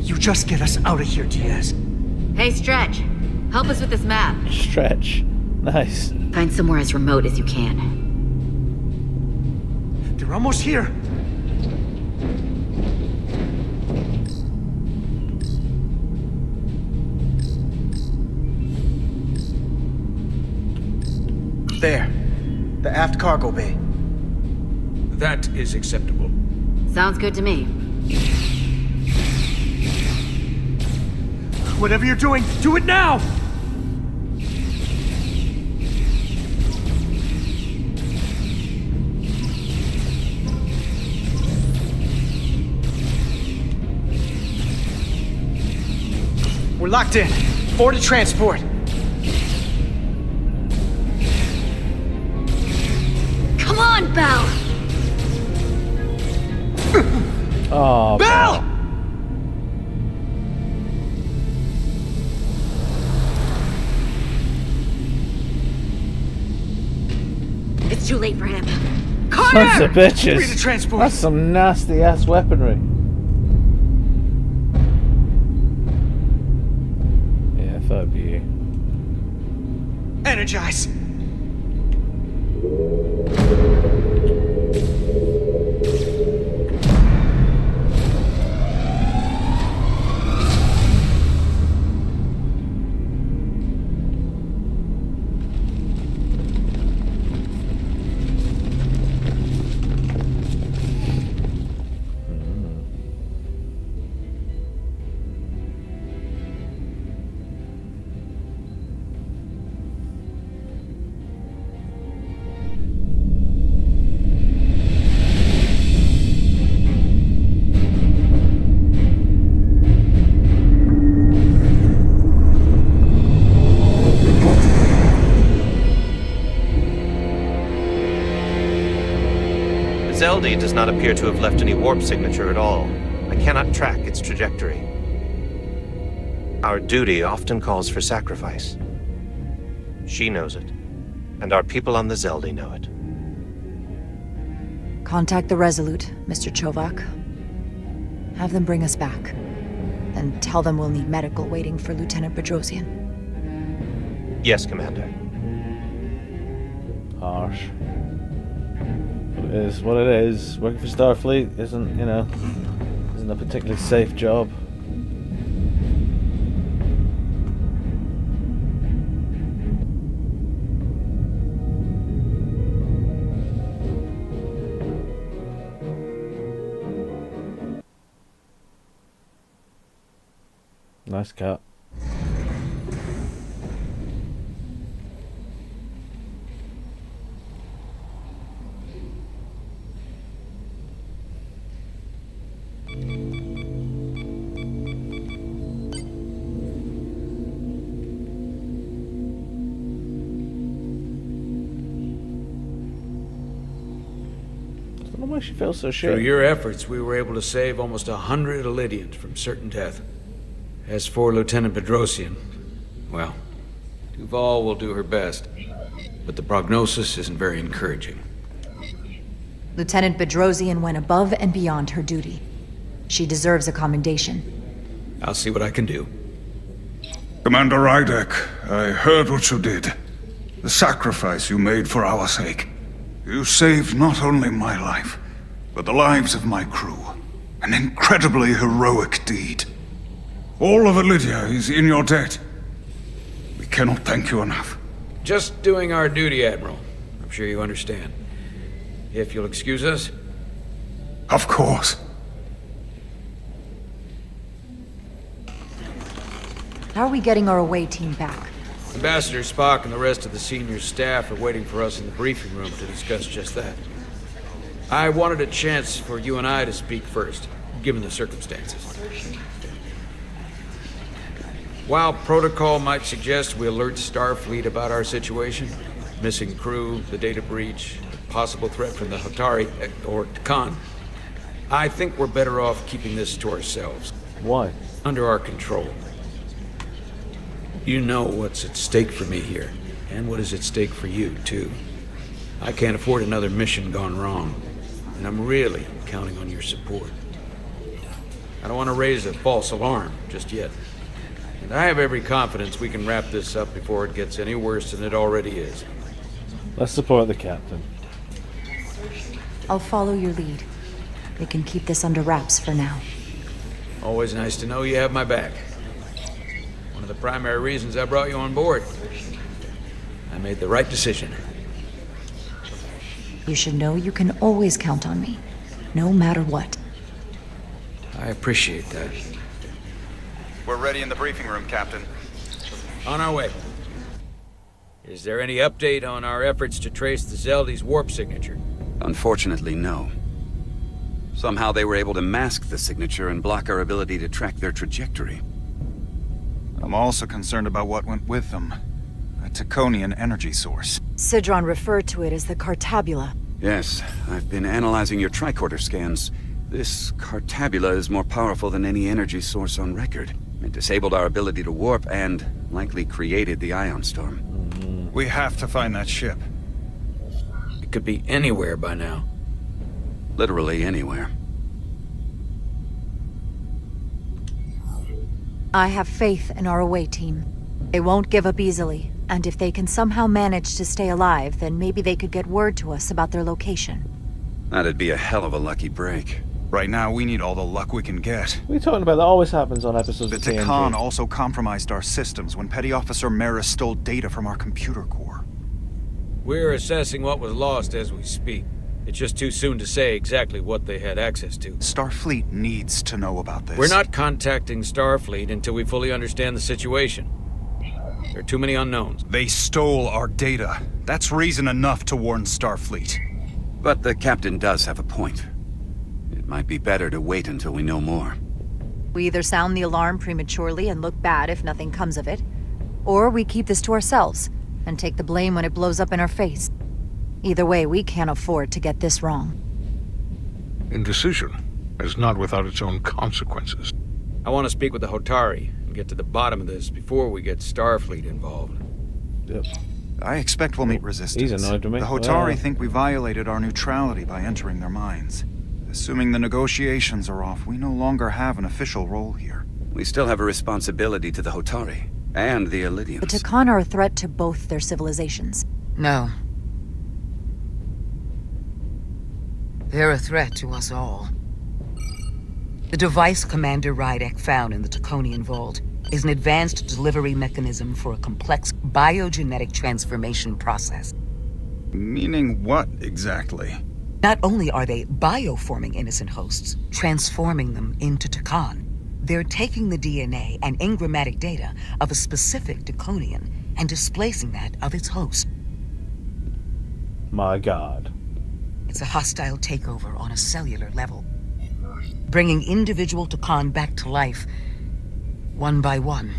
You just get us out of here, Diaz. Hey, Stretch. Help us with this map. Stretch. Nice. Find somewhere as remote as you can. They're almost here. There. The aft cargo bay. That is acceptable. Sounds good to me. Whatever you're doing, do it now! We're locked in. Board to transport. Come on, Belle! Oh, Belle! It's too late for him. Sons of bitches. Free to transport. That's some nasty ass weaponry. Yeah, I thought it'd be you. Energize. Zeldi does not appear to have left any warp signature at all. I cannot track its trajectory. Our duty often calls for sacrifice. She knows it, and our people on the Zeldi know it. Contact the Resolute, Mr. Chovak. Have them bring us back. And tell them we'll need medical waiting for Lieutenant Bedrosian. Yes, Commander. Harsh. But it is what it is. Working for Starfleet isn't, isn't a particularly safe job. Nice cat. I don't know why she feels so shit. Through your efforts, we were able to save almost 100 Elydians from certain death. As for Lieutenant Bedrosian, well, Duval will do her best, but the prognosis isn't very encouraging. Lieutenant Bedrosian went above and beyond her duty. She deserves a commendation. I'll see what I can do. Commander Rydek, I heard what you did. The sacrifice you made for our sake. You saved not only my life, but the lives of my crew. An incredibly heroic deed. All of Elydia is in your debt. We cannot thank you enough. Just doing our duty, Admiral. I'm sure you understand. If you'll excuse us. Of course. How are we getting our away team back? Ambassador Spock and the rest of the senior staff are waiting for us in the briefing room to discuss just that. I wanted a chance for you and I to speak first, given the circumstances. While protocol might suggest we alert Starfleet about our situation, missing crew, the data breach, possible threat from the Hotari, or Khan, I think we're better off keeping this to ourselves. Why? Under our control. You know what's at stake for me here, and what is at stake for you, too. I can't afford another mission gone wrong, and I'm really counting on your support. I don't want to raise a false alarm just yet. And I have every confidence we can wrap this up before it gets any worse than it already is. Let's support the captain. I'll follow your lead. We can keep this under wraps for now. Always nice to know you have my back. One of the primary reasons I brought you on board. I made the right decision. You should know you can always count on me, no matter what. I appreciate that. We're ready in the briefing room, Captain. On our way. Is there any update on our efforts to trace the Zeldy's warp signature? Unfortunately, no. Somehow they were able to mask the signature and block our ability to track their trajectory. I'm also concerned about what went with them. A Taconian energy source. Sidron referred to it as the Cartabula. Yes, I've been analyzing your tricorder scans. This Cartabula is more powerful than any energy source on record. It disabled our ability to warp and likely created the ion storm. We have to find that ship. It could be anywhere by now. Literally anywhere. I have faith in our away team. They won't give up easily, and if they can somehow manage to stay alive, then maybe they could get word to us about their location. That'd be a hell of a lucky break. Right now, we need all the luck we can get. What are you talking about? That always happens on episodes The of TNG. Takan also compromised our systems when Petty Officer Maris stole data from our computer core. We're assessing what was lost as we speak. It's just too soon to say exactly what they had access to. Starfleet needs to know about this. We're not contacting Starfleet until we fully understand the situation. There are too many unknowns. They stole our data. That's reason enough to warn Starfleet. But the captain does have a point. It might be better to wait until we know more. We either sound the alarm prematurely and look bad if nothing comes of it, or we keep this to ourselves and take the blame when it blows up in our face. Either way, we can't afford to get this wrong. Indecision is not without its own consequences. I want to speak with the Hotari and get to the bottom of this before we get Starfleet involved. Yep. I expect we'll meet resistance. He's annoyed with me. The Hotari think we violated our neutrality by entering their minds. Assuming the negotiations are off, we no longer have an official role here. We still have a responsibility to the Hotari, And the Illydians. The Takan are a threat to both their civilizations. No. They're a threat to us all. The device Commander Rydek found in the Taconian Vault is an advanced delivery mechanism for a complex biogenetic transformation process. Meaning what, exactly? Not only are they bioforming innocent hosts, transforming them into Takan, they're taking the DNA and engrammatic data of a specific Taconian and displacing that of its host. My god. It's a hostile takeover on a cellular level, bringing individual Takan back to life, one by one.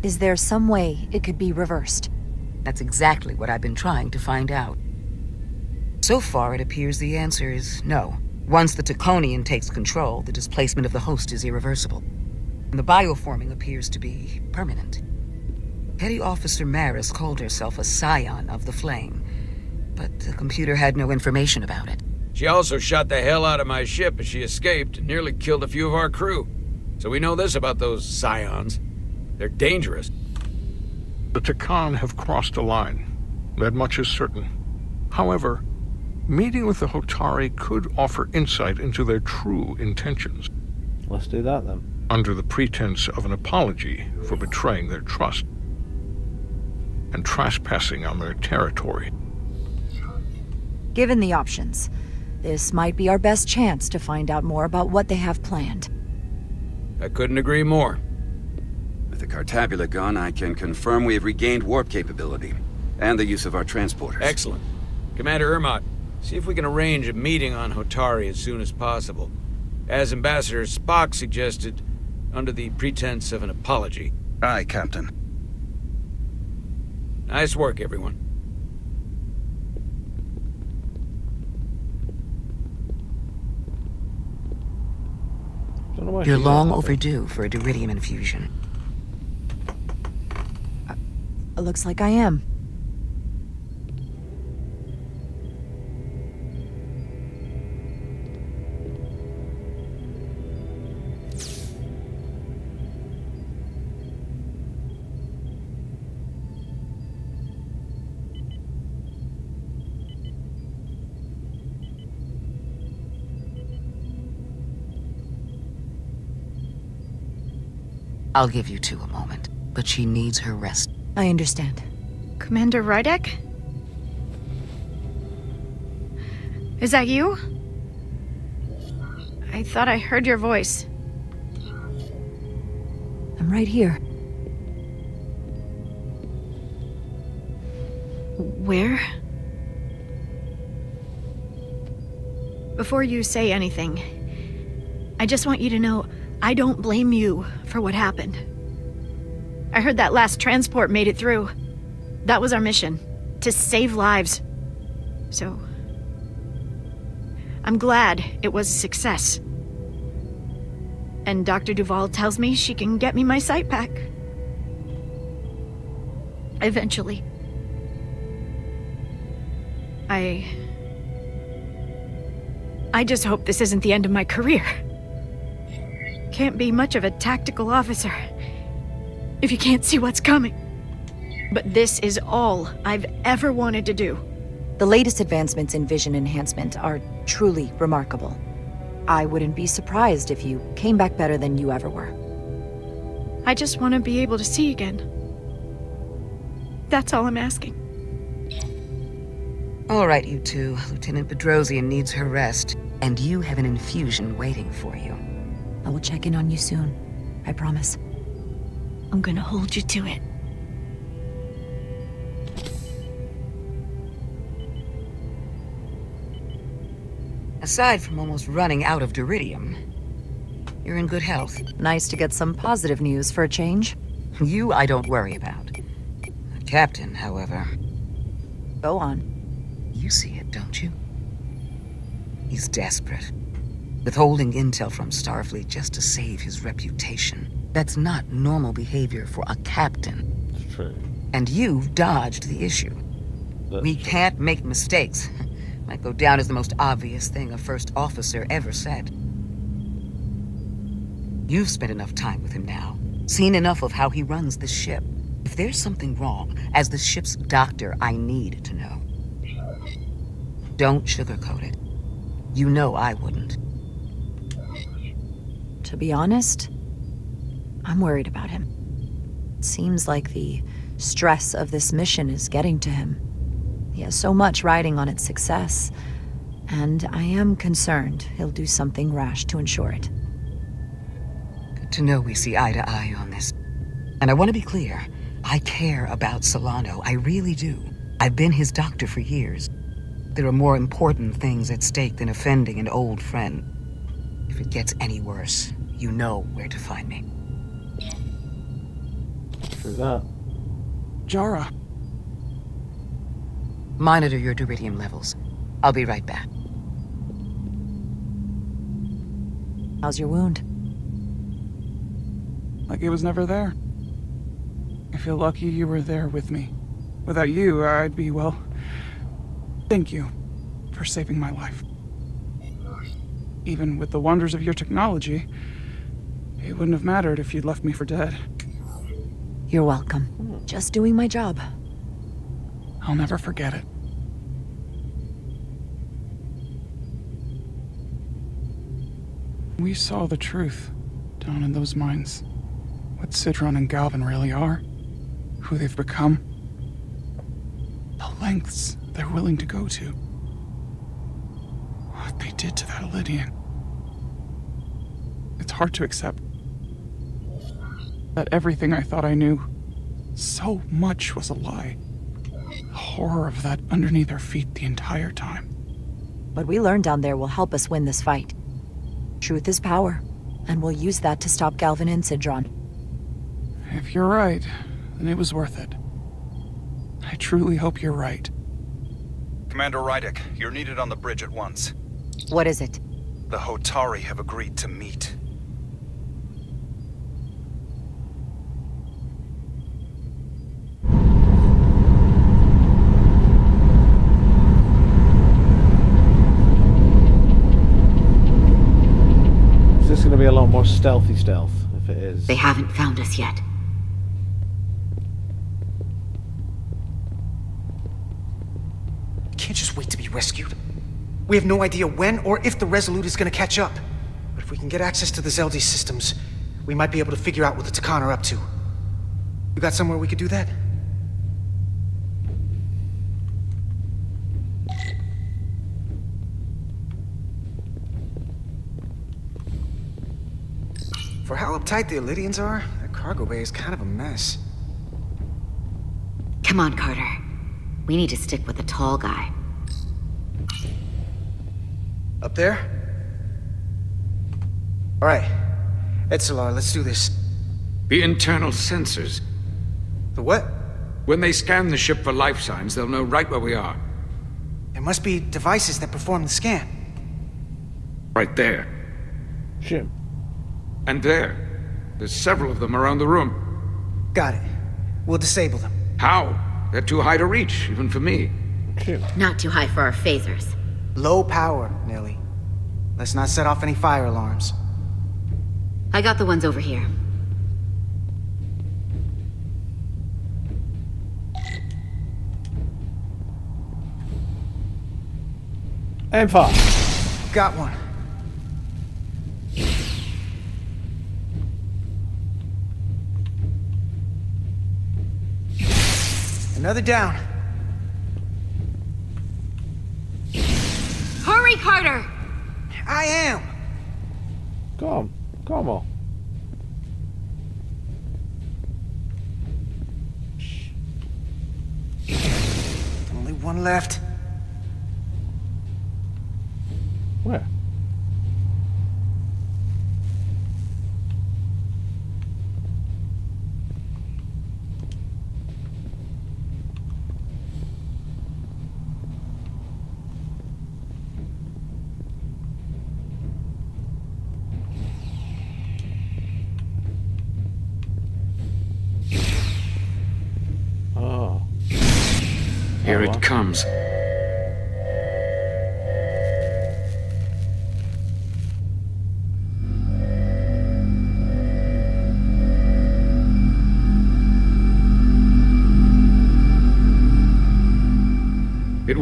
Is there some way it could be reversed? That's exactly what I've been trying to find out. So far, it appears the answer is no. Once the Taconian takes control, the displacement of the host is irreversible. And the bioforming appears to be permanent. Petty Officer Maris called herself a scion of the Flame, but the computer had no information about it. She also shot the hell out of my ship as she escaped and nearly killed a few of our crew. So we know this about those scions. They're dangerous. The Takan have crossed a line. That much is certain. However, meeting with the Hotari could offer insight into their true intentions. Let's do that then. Under the pretense of an apology for betraying their trust and trespassing on their territory. Given the options, this might be our best chance to find out more about what they have planned. I couldn't agree more. With the Cartabula gone, I can confirm we have regained warp capability, and the use of our transporters. Excellent. Commander Ermot, see if we can arrange a meeting on Hotari as soon as possible. As Ambassador Spock suggested, under the pretense of an apology. Aye, Captain. Nice work, everyone. You're long overdue for a Duridium infusion. Looks like I am. I'll give you two a moment, but she needs her rest. I understand. Commander Rydek? Is that you? I thought I heard your voice. I'm right here. Where? Before you say anything, I just want you to know I don't blame you for what happened. I heard that last transport made it through. That was our mission, to save lives. So, I'm glad it was a success. And Dr. Duval tells me she can get me my sight back. Eventually. I just hope this isn't the end of my career. Can't be much of a tactical officer if you can't see what's coming. But this is all I've ever wanted to do. The latest advancements in vision enhancement are truly remarkable. I wouldn't be surprised if you came back better than you ever were. I just want to be able to see again. That's all I'm asking. All right, you two. Lieutenant Bedrosian needs her rest, and you have an infusion waiting for you. I will check in on you soon. I promise. I'm gonna hold you to it. Aside from almost running out of Duridium, you're in good health. Nice to get some positive news for a change. You I don't worry about. The captain, however... Go on. You see it, don't you? He's desperate. Withholding intel from Starfleet just to save his reputation. That's not normal behavior for a captain. It's true. And you've dodged the issue. We can't make mistakes. Might go down as the most obvious thing a first officer ever said. You've spent enough time with him now, seen enough of how he runs the ship. If there's something wrong, as the ship's doctor, I need to know. Don't sugarcoat it. You know I wouldn't. To be honest, I'm worried about him. It seems like the stress of this mission is getting to him. He has so much riding on its success, and I am concerned he'll do something rash to ensure it. Good to know we see eye to eye on this. And I want to be clear, I care about Solano, I really do. I've been his doctor for years. There are more important things at stake than offending an old friend. If it gets any worse, you know where to find me. True that. Jara. Monitor your duridium levels. I'll be right back. How's your wound? Like it was never there. I feel lucky you were there with me. Without you, I'd be, well... Thank you for saving my life. Even with the wonders of your technology, it wouldn't have mattered if you'd left me for dead. You're welcome. Just doing my job. I'll never forget it. We saw the truth down in those mines. What Sidron and Galvin really are. Who they've become. The lengths they're willing to go to. What they did to that Elydian. It's hard to accept that everything I thought I knew, so much was a lie. The horror of that underneath our feet the entire time. What we learned down there will help us win this fight. Truth is power, and we'll use that to stop Galvin and Sidron. If you're right, then it was worth it. I truly hope you're right. Commander Rydick, you're needed on the bridge at once. What is it? The Hotari have agreed to meet. Is this going to be a lot more stealthy stealth, if it is? They haven't found us yet. Can't just wait to be rescued. We have no idea when or if the Resolute is gonna catch up. But if we can get access to the Zeldi systems, we might be able to figure out what the Takan are up to. You got somewhere we could do that? For how uptight the Elydians are, that cargo bay is kind of a mess. Come on, Carter. We need to stick with the tall guy. Up there? All right. Edsolar, let's do this. The internal sensors. The what? When they scan the ship for life signs, they'll know right where we are. There must be devices that perform the scan. Right there. Shit. And there. There's several of them around the room. Got it. We'll disable them. How? They're too high to reach, even for me. Shit. Not too high for our phasers. Low power, Nelly. Let's not set off any fire alarms. I got the ones over here. Aim far. Got one. Another down. Hurry, Carter! I am. Come on. Only one left. Where? Here it comes.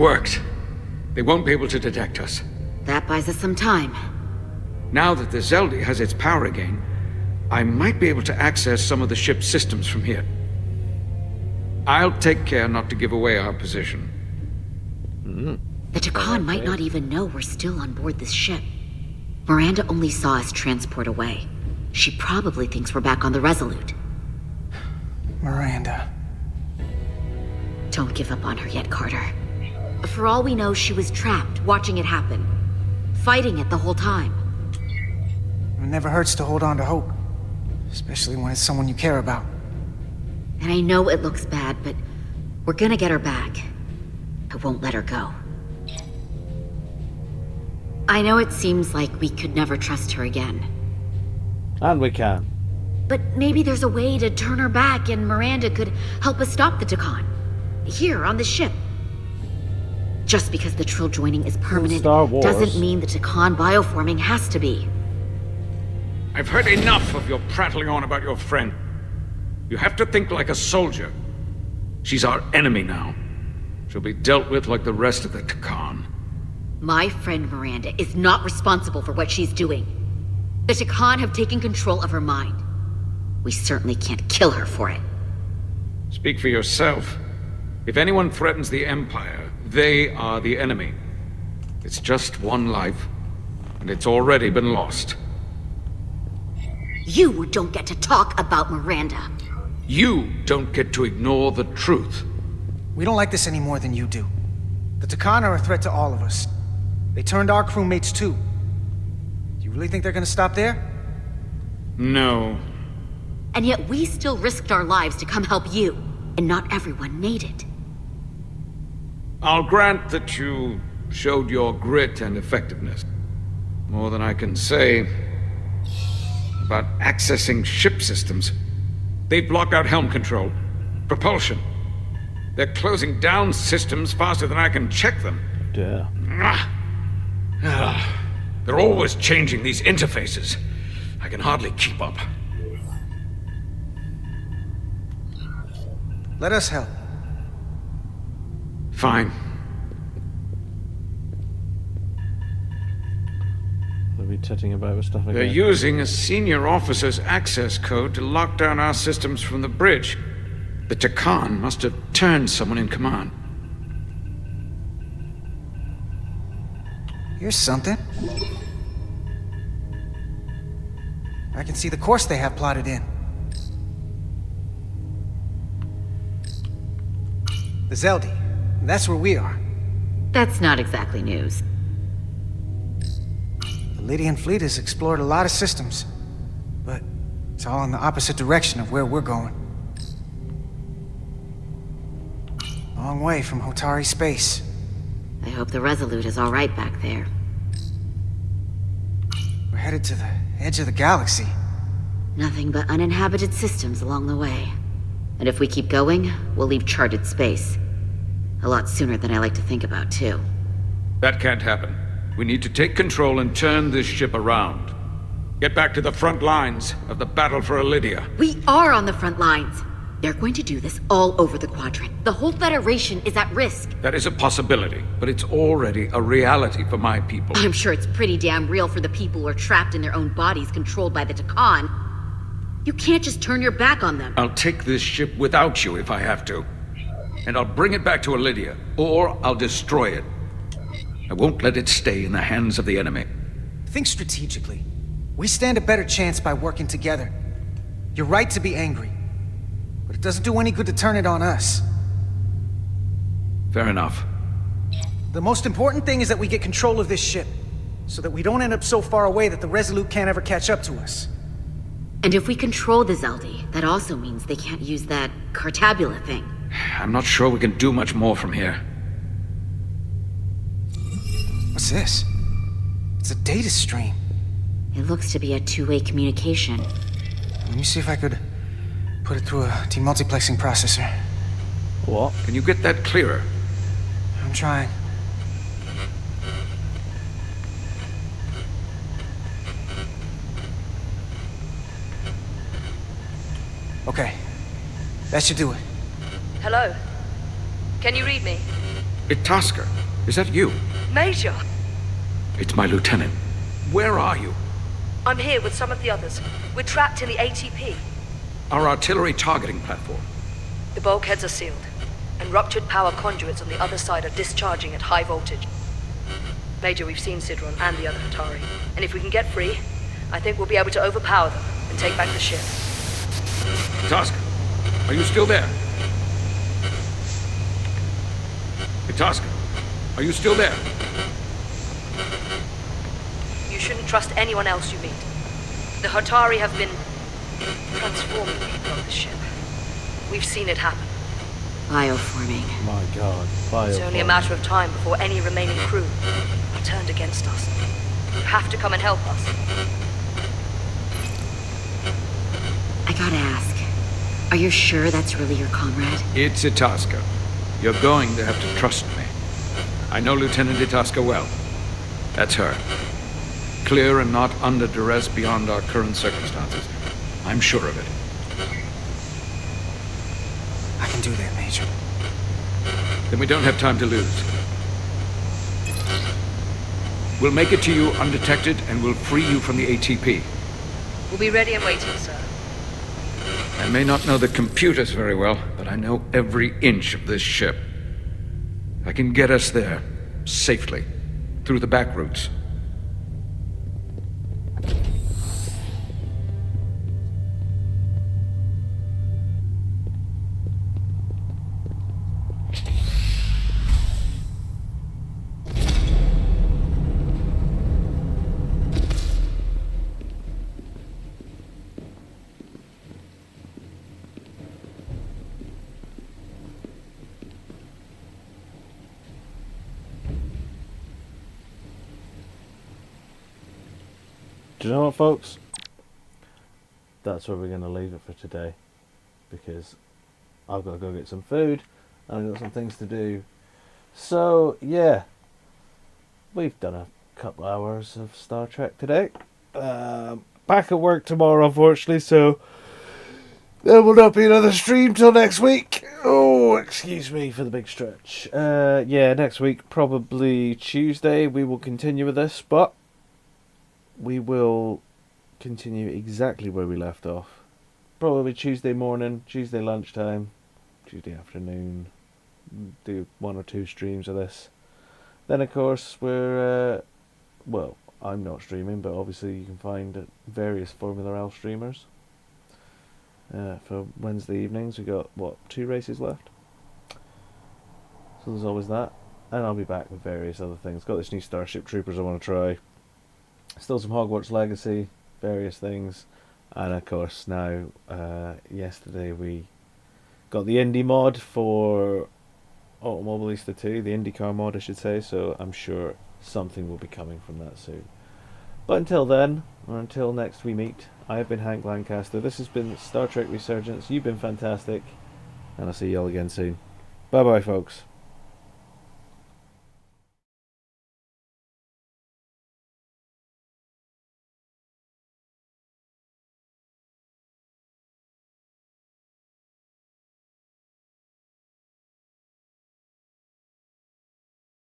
worked. They won't be able to detect us. That buys us some time. Now that the Zeldi has its power again, I might be able to access some of the ship's systems from here. I'll take care not to give away our position. The Takan might not even know we're still on board this ship. Miranda only saw us transport away. She probably thinks we're back on the Resolute. Miranda. Don't give up on her yet, Carter. For all we know, she was trapped, watching it happen. Fighting it the whole time. It never hurts to hold on to hope. Especially when it's someone you care about. And I know it looks bad, but we're gonna get her back. I won't let her go. I know it seems like we could never trust her again. And we can. But maybe there's a way to turn her back and Miranda could help us stop the Takan. Here, on the ship. Just because the Trill joining is permanent Star Wars. doesn't mean the Takan bioforming has to be. I've heard enough of your prattling on about your friend. You have to think like a soldier. She's our enemy now. She'll be dealt with like the rest of the Takan. My friend Miranda is not responsible for what she's doing. The Takan have taken control of her mind. We certainly can't kill her for it. Speak for yourself. If anyone threatens the Empire, they are the enemy. It's just one life, and it's already been lost. You don't get to talk about Miranda. You don't get to ignore the truth. We don't like this any more than you do. The Takan are a threat to all of us. They turned our crewmates too. Do you really think they're gonna stop there? No. And yet we still risked our lives to come help you, and not everyone made it. I'll grant that you showed your grit and effectiveness. More than I can say about accessing ship systems. They block out helm control, propulsion. They're closing down systems faster than I can check them. Yeah. They're always changing these interfaces. I can hardly keep up. Let us help. Fine. They'll be titting about with stuff again. They're using a senior officer's access code to lock down our systems from the bridge. The Takan must have turned someone in command. Here's something. I can see the course they have plotted in. The Zeldi. That's where we are. That's not exactly news. The Lydian fleet has explored a lot of systems, but it's all in the opposite direction of where we're going. Long way from Hotari space. I hope the Resolute is all right back there. We're headed to the edge of the galaxy. Nothing but uninhabited systems along the way. And if we keep going, we'll leave charted space. A lot sooner than I like to think about, too. That can't happen. We need to take control and turn this ship around. Get back to the front lines of the battle for Elydia. We are on the front lines. They're going to do this all over the Quadrant. The whole Federation is at risk. That is a possibility, but it's already a reality for my people. I'm sure it's pretty damn real for the people who are trapped in their own bodies controlled by the Takan. You can't just turn your back on them. I'll take this ship without you if I have to. And I'll bring it back to Elydia, or I'll destroy it. I won't let it stay in the hands of the enemy. Think strategically. We stand a better chance by working together. You're right to be angry, but it doesn't do any good to turn it on us. Fair enough. The most important thing is that we get control of this ship, so that we don't end up so far away that the Resolute can't ever catch up to us. And if we control the Zeldi, that also means they can't use that Cartabula thing. I'm not sure we can do much more from here. What's this? It's a data stream. It looks to be a two-way communication. Let me see if I could put it through a demultiplexing processor. What? Can you get that clearer? I'm trying. Okay. That should do it. Hello? Can you read me? Itasca, is that you? Major, It's my lieutenant. Where are you? I'm here with some of the others. We're trapped in the ATP. Our artillery targeting platform. The bulkheads are sealed, and ruptured power conduits on the other side are discharging at high voltage. Major, we've seen Sidron and the other Hatari, and if we can get free, I think we'll be able to overpower them and take back the ship. Itasca, are you still there? Itasca, are you still there? You shouldn't trust anyone else you meet. The Hatari have been transforming people on the ship. We've seen it happen. Bioforming. My god, It's only a matter of time before any remaining crew are turned against us. You have to come and help us. I gotta ask, are you sure that's really your comrade? It's Itasca. You're going to have to trust me. I know Lieutenant Itasca well. That's her. Clear and not under duress beyond our current circumstances. I'm sure of it. I can do that, Major. Then we don't have time to lose. We'll make it to you undetected, and we'll free you from the ATP. We'll be ready and waiting, sir. I may not know the computers very well, but I know every inch of this ship. I can get us there, safely, through the back routes. Do you know what, folks? That's where we're going to leave it for today, because I've got to go get some food and I've got some things to do. So yeah, we've done a couple hours of Star Trek today. Back at work tomorrow, unfortunately, so there will not be another stream till next week. Oh, excuse me for the big stretch. Yeah, next week, probably Tuesday, we will continue with this, but we will continue exactly where we left off. Probably Tuesday morning, Tuesday lunchtime, Tuesday afternoon. Do 1 or 2 streams of this. Then, of course, we're... well, I'm not streaming, but obviously you can find various Formula L streamers. For Wednesday evenings, we got, what, 2 races left? So there's always that. And I'll be back with various other things. Got this new Starship Troopers I want to try. Still some Hogwarts Legacy, various things. And of course now, yesterday we got the Indy mod for Automobilista 2, the IndyCar mod I should say, so I'm sure something will be coming from that soon. But until then, or until next we meet, I have been Hank Lancaster, this has been Star Trek Resurgence, you've been fantastic, and I'll see you all again soon. Bye bye folks.